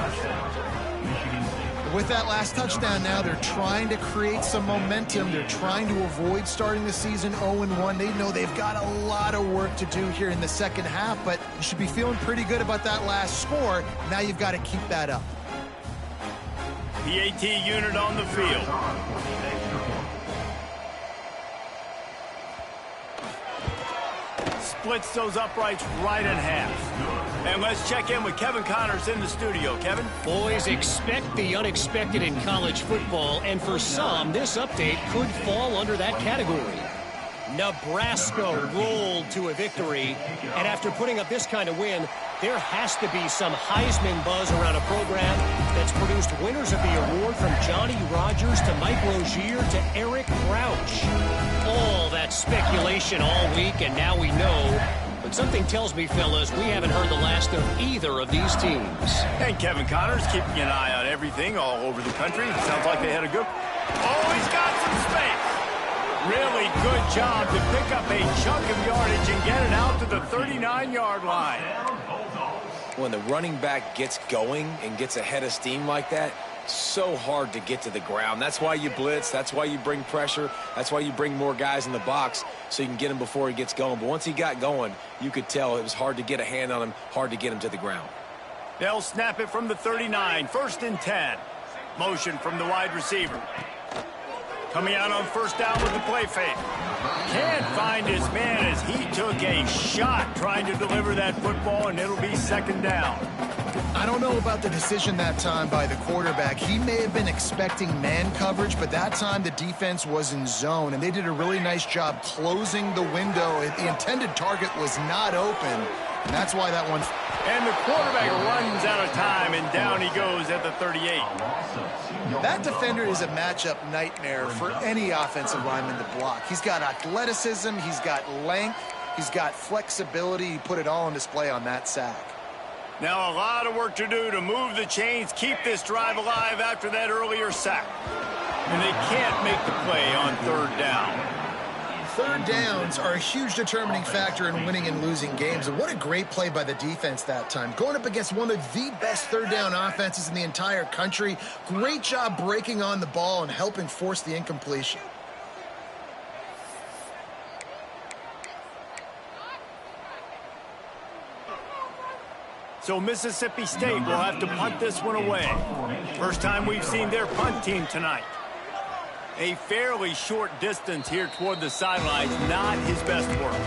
With that last touchdown now, they're trying to create some momentum. They're trying to avoid starting the season 0-1. They know they've got a lot of work to do here in the second half, but you should be feeling pretty good about that last score. Now you've got to keep that up. PAT unit on the field. Splits those uprights right in half. And let's check in with Kevin Connors in the studio. Kevin? Boys, expect the unexpected in college football, and for some, this update could fall under that category. Nebraska rolled to a victory, and after putting up this kind of win, there has to be some Heisman buzz around a program that's produced winners of the award from Johnny Rodgers to Mike Rozier to Eric Crouch. All that speculation all week, and now we know. But something tells me, fellas, we haven't heard the last of either of these teams. And Kevin Connors keeping an eye on everything all over the country. Sounds like they had a good... Oh, he's got some space. Really good job to pick up a chunk of yardage and get it out to the 39-yard line. When the running back gets going and gets ahead of steam like that, so hard to get to the ground. That's why you blitz. That's why you bring pressure. That's why you bring more guys in the box so you can get him before he gets going. But once he got going, you could tell it was hard to get a hand on him, hard to get him to the ground. They'll snap it from the 39, 1st and 10. Motion from the wide receiver. Coming out on first down with the play fake. Can't find his man as he took a shot trying to deliver that football, and it'll be 2nd down. I don't know about the decision that time by the quarterback. He may have been expecting man coverage, but that time the defense was in zone, and they did a really nice job closing the window. The intended target was not open, and that's why that one... And the quarterback runs out of time, and down he goes at the 38. That defender is a matchup nightmare for any offensive lineman to block. He's got athleticism, he's got length, he's got flexibility. He put it all on display on that sack. Now a lot of work to do to move the chains, keep this drive alive after that earlier sack. And they can't make the play on 3rd down. Third downs are a huge determining factor in winning and losing games. And what a great play by the defense that time. Going up against one of the best third down offenses in the entire country. Great job breaking on the ball and helping force the incompletion. So Mississippi State will have to punt this one away. First time we've seen their punt team tonight. A fairly short distance here toward the sidelines, not his best work.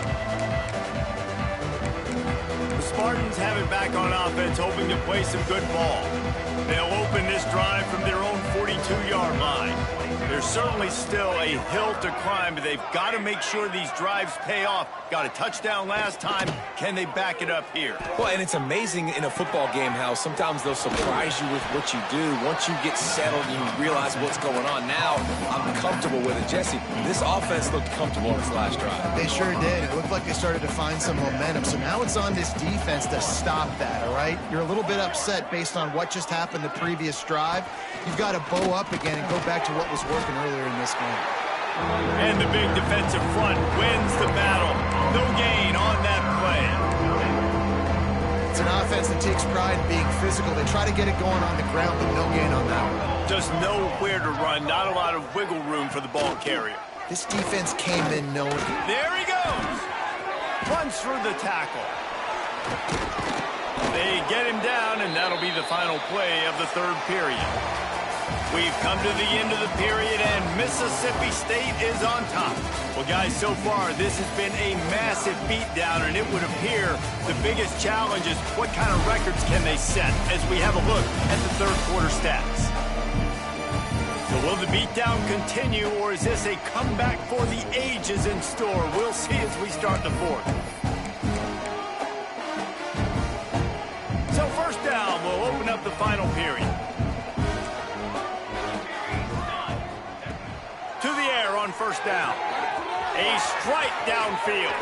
The Spartans have it back on offense, hoping to play some good ball. They'll open this drive from their own 42-yard line. There's certainly still a hill to climb, but they've got to make sure these drives pay off. Got a touchdown last time. Can they back it up here? Well, and it's amazing in a football game how sometimes they'll surprise you with what you do. Once you get settled and you realize what's going on, now I'm comfortable with it. Jesse, this offense looked comfortable in this last drive. They sure did. It looked like they started to find some momentum. So now it's on this defense to stop that, all right? You're a little bit upset based on what just happened the previous drive. You've got to bow up again and go back to what was working earlier in this game. And the big defensive front wins the battle. No gain on that play. It's an offense that takes pride in being physical. They try to get it going on the ground, but no gain on that one. Just nowhere to run. Not a lot of wiggle room for the ball carrier. This defense came in knowing. There he goes. Runs through the tackle. They get him down, and that'll be the final play of the 3rd period. We've come to the end of the period, and Mississippi State is on top. Well, guys, so far, this has been a massive beatdown, and it would appear the biggest challenge is what kind of records can they set as we have a look at the 3rd quarter stats. So will the beatdown continue, or is this a comeback for the ages in store? We'll see as we start the 4th. So 1st down, we'll open up the final period. To the air on 1st down. A strike downfield.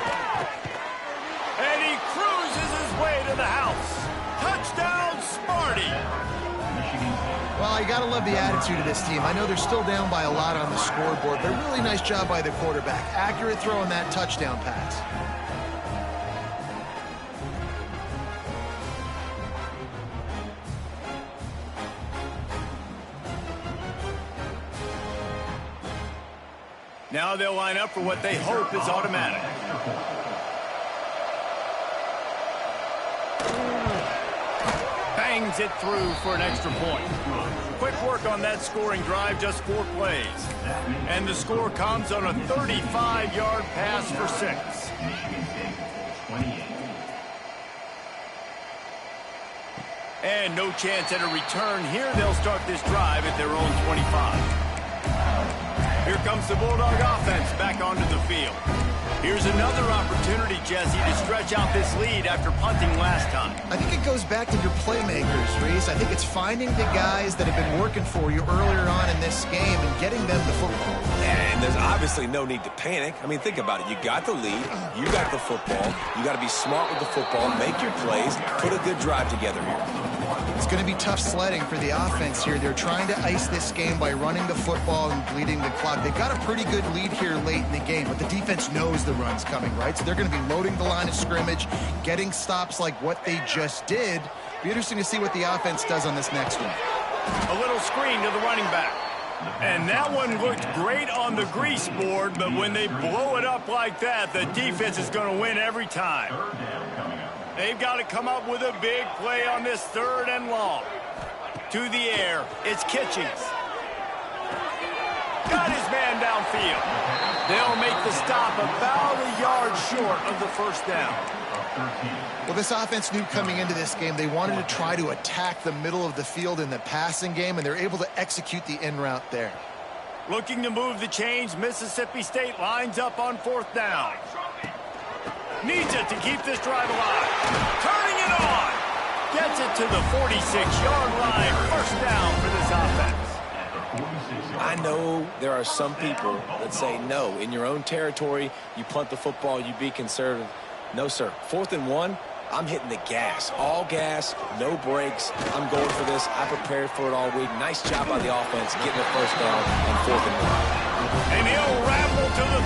And he cruises his way to the house. Touchdown, Sparty. Well, you got to love the attitude of this team. I know they're still down by a lot on the scoreboard, but a really nice job by the quarterback. Accurate throw on that touchdown pass. Now they'll line up for what they hope is automatic. Bangs it through for an extra point. Quick work on that scoring drive, just 4 plays. And the score comes on a 35-yard pass for 6. And no chance at a return here. They'll start this drive at their own 25. Here comes the Bulldog offense back onto the field. Here's another opportunity, Jesse, to stretch out this lead after punting last time. I think it goes back to your playmakers, Reese. I think it's finding the guys that have been working for you earlier on in this game and getting them the football. And there's obviously no need to panic. I mean, think about it. You got the lead. You got the football. You got to be smart with the football, make your plays, put a good drive together here. It's going to be tough sledding for the offense here. They're trying to ice this game by running the football and bleeding the clock. They've got a pretty good lead here late in the game, but the defense knows the run's coming, right? So they're going to be loading the line of scrimmage, getting stops like what they just did. Be interesting to see what the offense does on this next one. A little screen to the running back. And that one looked great on the grease board, but when they blow it up like that, the defense is going to win every time. They've got to come up with a big play on this 3rd and long. To the air, it's Kitchings. Got his man downfield. They'll make the stop about a yard short of the first down. Well, this offense knew coming into this game they wanted to try to attack the middle of the field in the passing game, and they're able to execute the in route there. Looking to move the chains, Mississippi State lines up on 4th down. Needs it to keep this drive alive. Turning it on. Gets it to the 46-yard line. First down for this offense. I know there are some people that say, no, in your own territory, you punt the football, you be conservative. No, sir. 4th and 1, I'm hitting the gas. All gas, no brakes. I'm going for this. I prepared for it all week. Nice job by the offense getting the first down on 4th and 1. And he'll ramble to the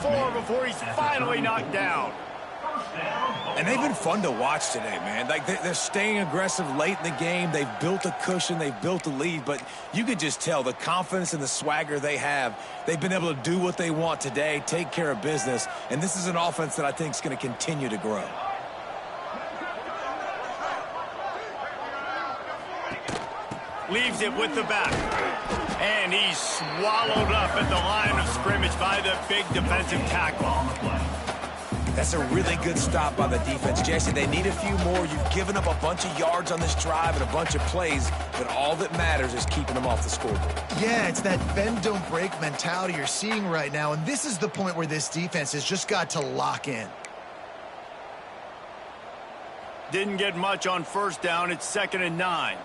34 before he's finally knocked down. And they've been fun to watch today, man. Like, they're staying aggressive late in the game. They've built a cushion. They've built a lead. But you can just tell the confidence and the swagger they have. They've been able to do what they want today, take care of business. And this is an offense that I think is going to continue to grow. Leaves it with the back. And he's swallowed up at the line of scrimmage by the big defensive tackle. That's a really good stop by the defense. Jesse, they need a few more. You've given up a bunch of yards on this drive and a bunch of plays, but all that matters is keeping them off the scoreboard. Yeah, it's that bend, don't break mentality you're seeing right now, and this is the point where this defense has just got to lock in. Didn't get much on 1st down. It's 2nd and 9.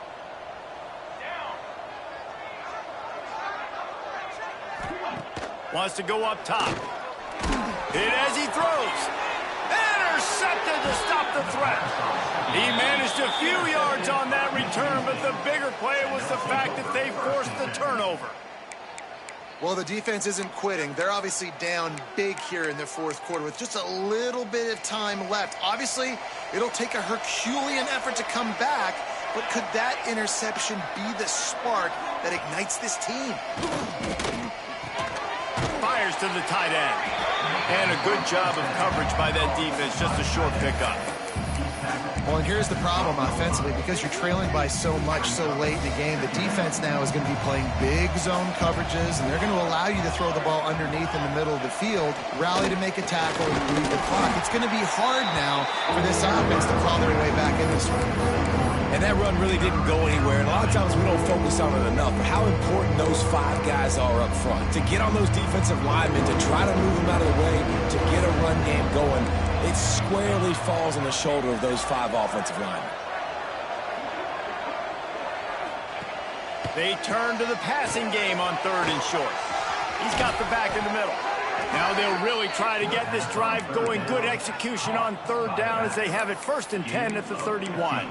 Wants to go up top. Hit as he throws. Intercepted to stop the threat. He managed a few yards on that return, but the bigger play was the fact that they forced the turnover. Well, the defense isn't quitting. They're obviously down big here in the 4th quarter with just a little bit of time left. Obviously, it'll take a Herculean effort to come back, but could that interception be the spark that ignites this team? Fires to the tight end. And a good job of coverage by that defense, just a short pickup. Well, and here's the problem offensively. Because you're trailing by so much so late in the game, the defense now is going to be playing big zone coverages, and they're going to allow you to throw the ball underneath in the middle of the field, rally to make a tackle, and bleed the clock. It's going to be hard now for this offense to claw their way back in this one. And that run really didn't go anywhere. And a lot of times we don't focus on it enough, but how important those 5 guys are up front. To get on those defensive linemen, to try to move them out of the way, to get a run game going, it squarely falls on the shoulder of those 5 offensive linemen. They turn to the passing game on 3rd and short. He's got the back in the middle. Now they'll really try to get this drive going. Good execution on 3rd down as they have it 1st and 10 at the 31.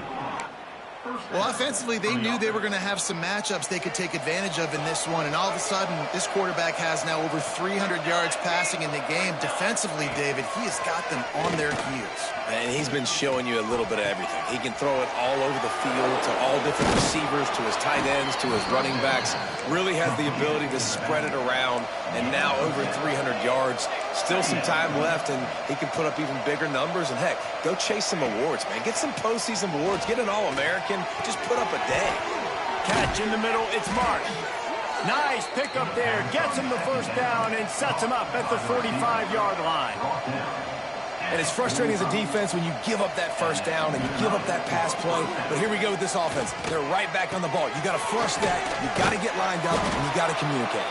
Well, offensively, they knew they were going to have some matchups they could take advantage of in this one, and all of a sudden, this quarterback has now over 300 yards passing in the game. Defensively, David, he has got them on their heels. And he's been showing you a little bit of everything. He can throw it all over the field to all different receivers, to his tight ends, to his running backs. Really has the ability to spread it around, and now over 300 yards. Still some time left, and he can put up even bigger numbers. And, heck, go chase some awards, man. Get some postseason awards. Get an All-American. Just put up a day. Catch in the middle. It's Marsh. Nice pickup there. Gets him the first down and sets him up at the 45-yard line. And it's frustrating as a defense when you give up that first down and you give up that pass play. But here we go with this offense. They're right back on the ball. You got to flush that. You got to get lined up, and you got to communicate.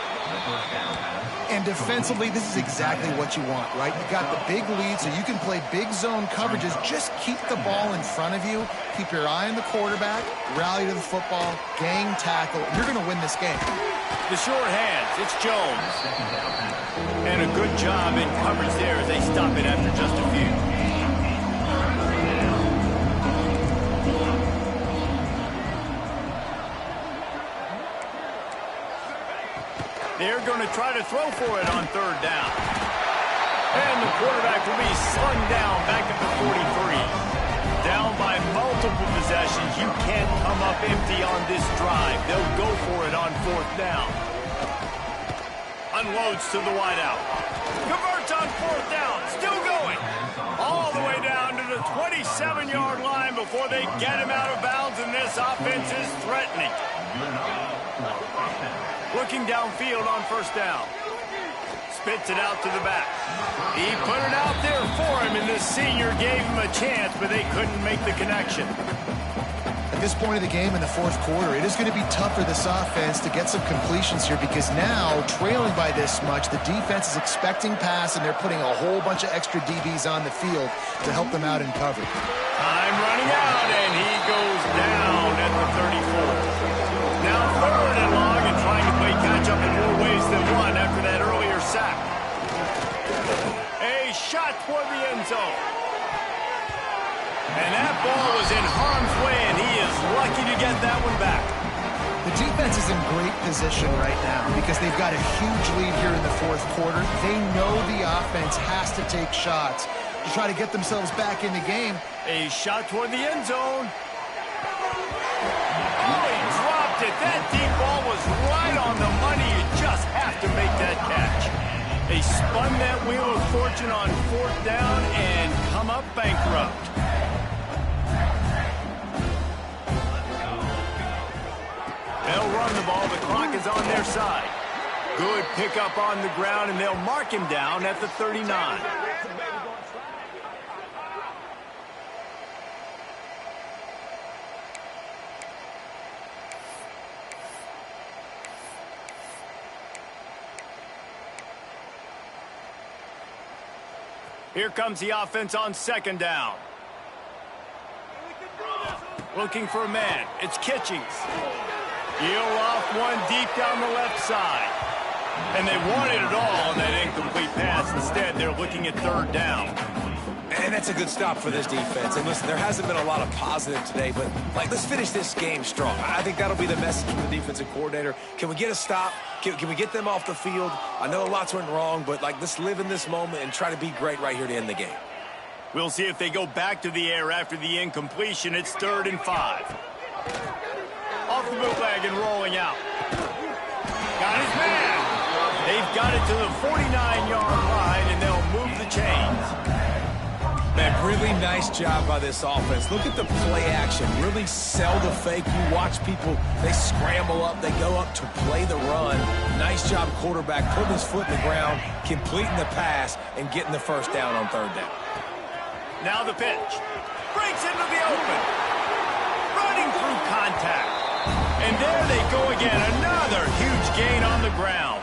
And defensively, this is exactly what you want, right? You got the big lead, so you can play big zone coverages. Just keep the ball in front of you. Keep your eye on the quarterback. Rally to the football. Gang tackle. You're going to win this game. The short hands. It's Jones. And a good job in coverage there as they stop it after just a few. They're going to try to throw for it on third down. And the quarterback will be slung down back at the 43. Down by multiple possessions. You can't come up empty on this drive. They'll go for it on fourth down. Unloads to the wideout. Converts on fourth down. Still going. All the way down to the 27-yard line before they get him out of bounds, and this offense is threatening. Looking downfield on first down. Spits it out to the back. He put it out there for him, and the senior gave him a chance, but they couldn't make the connection. At this point of the game in the fourth quarter, it is going to be tough for this offense to get some completions here because now, trailing by this much, the defense is expecting pass, and they're putting a whole bunch of extra DBs on the field to help them out in coverage. Time running out, and he goes down at the 34. Now third and long, and trying to play catch-up in more ways than one after that earlier sack. A shot toward the end zone. And that ball was in harm's way, and he is lucky to get that one back. The defense is in great position right now because they've got a huge lead here in the fourth quarter. They know the offense has to take shots to try to get themselves back in the game. A shot toward the end zone. Oh, he dropped it. That deep ball was right on the money. You just have to make that catch. They spun that wheel of fortune on fourth down and come up bankrupt. They'll run the ball. The clock is on their side. Good pickup on the ground, and they'll mark him down at the 39. Here comes the offense on second down. Looking for a man. It's Kitchings. Heel off one deep down the left side. And they wanted it all on that incomplete pass. Instead, they're looking at third down. And that's a good stop for this defense. And listen, there hasn't been a lot of positive today, but, let's finish this game strong. I think that'll be the message from the defensive coordinator. Can we get a stop? Can we get them off the field? I know lots went wrong, but, let's live in this moment and try to be great right here to end the game. We'll see if they go back to the air after the incompletion. It's 3rd and 5. Off the bootleg and rolling out. Got his man. They've got it to the 49-yard line, and they'll move the chains. Man, really nice job by this offense. Look at the play action. Really sell the fake. You watch people, they scramble up, they go up to play the run. Nice job, quarterback, putting his foot in the ground, completing the pass, and getting the first down on third down. Now the pitch. Breaks into the open. Running through contact. And there they go again. Another huge gain on the ground.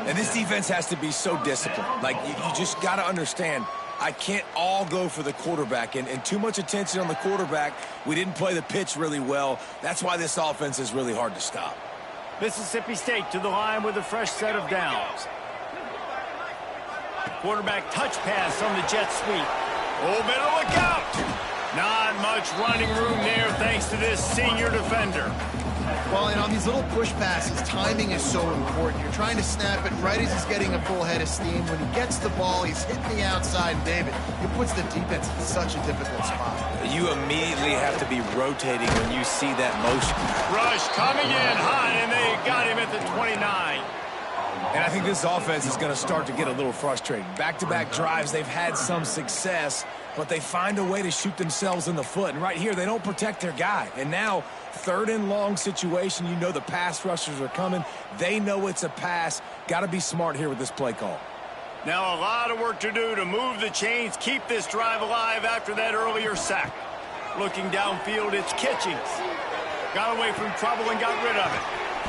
And this defense has to be so disciplined. You just got to understand, I can't all go for the quarterback. And too much attention on the quarterback. We didn't play the pitch really well. That's why this offense is really hard to stop. Mississippi State to the line with a fresh set of downs. Quarterback touch pass on the jet sweep. Oh, better look out. Not much running room there thanks to this senior defender. Well, and on these little push passes, timing is so important. You're trying to snap it right as he's getting a full head of steam. When he gets the ball, he's hitting the outside. And David, it puts the defense in such a difficult spot. You immediately have to be rotating when you see that motion. Rush coming in hot, and they got him at the 29. And I think this offense is going to start to get a little frustrated. Back-to-back drives, they've had some success, but they find a way to shoot themselves in the foot. And right here, they don't protect their guy. And now, third and long situation, you know the pass rushers are coming. They know it's a pass. Got to be smart here with this play call. Now a lot of work to do to move the chains, keep this drive alive after that earlier sack. Looking downfield, it's Kitchings. Got away from trouble and got rid of it.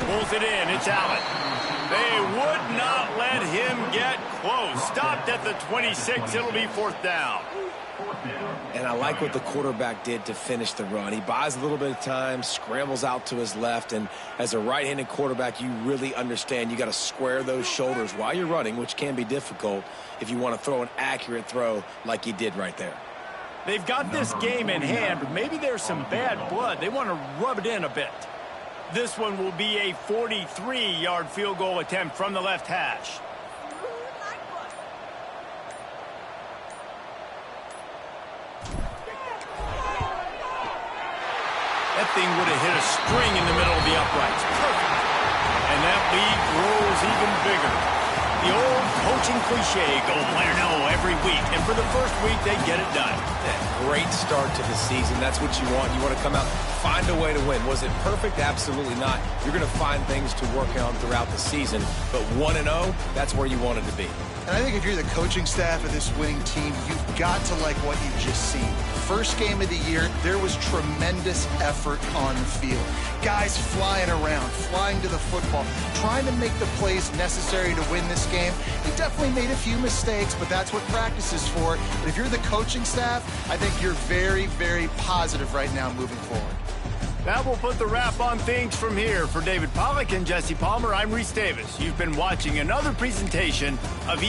Pulls it in, it's Allen. They would not let him get close. Stopped at the 26, it'll be fourth down. And I like what the quarterback did to finish the run. He buys a little bit of time, scrambles out to his left, and as a right-handed quarterback, you really understand you got to square those shoulders while you're running, which can be difficult if you want to throw an accurate throw like he did right there. They've got this game in hand, but maybe there's some bad blood. They want to rub it in a bit. This one will be a 43-yard field goal attempt from the left hash. That thing would have hit a string in the middle of the uprights. Perfect. And that lead grows even bigger. The old coaching cliche, go win or no every week. And for the first week, they get it done. Great start to the season. That's what you want. You want to come out, find a way to win. Was it perfect? Absolutely not. You're going to find things to work on throughout the season. But 1-0, that's where you wanted to be. And I think if you're the coaching staff of this winning team, you've got to like what you've just seen. First game of the year, there was tremendous effort on the field. Guys flying around, flying to the football, trying to make the plays necessary to win this game. He definitely made a few mistakes, but that's what practice is for. But if you're the coaching staff, I think you're very, very positive right now moving forward. That will put the wrap on things from here. For David Pollack and Jesse Palmer, I'm Reese Davis. You've been watching another presentation of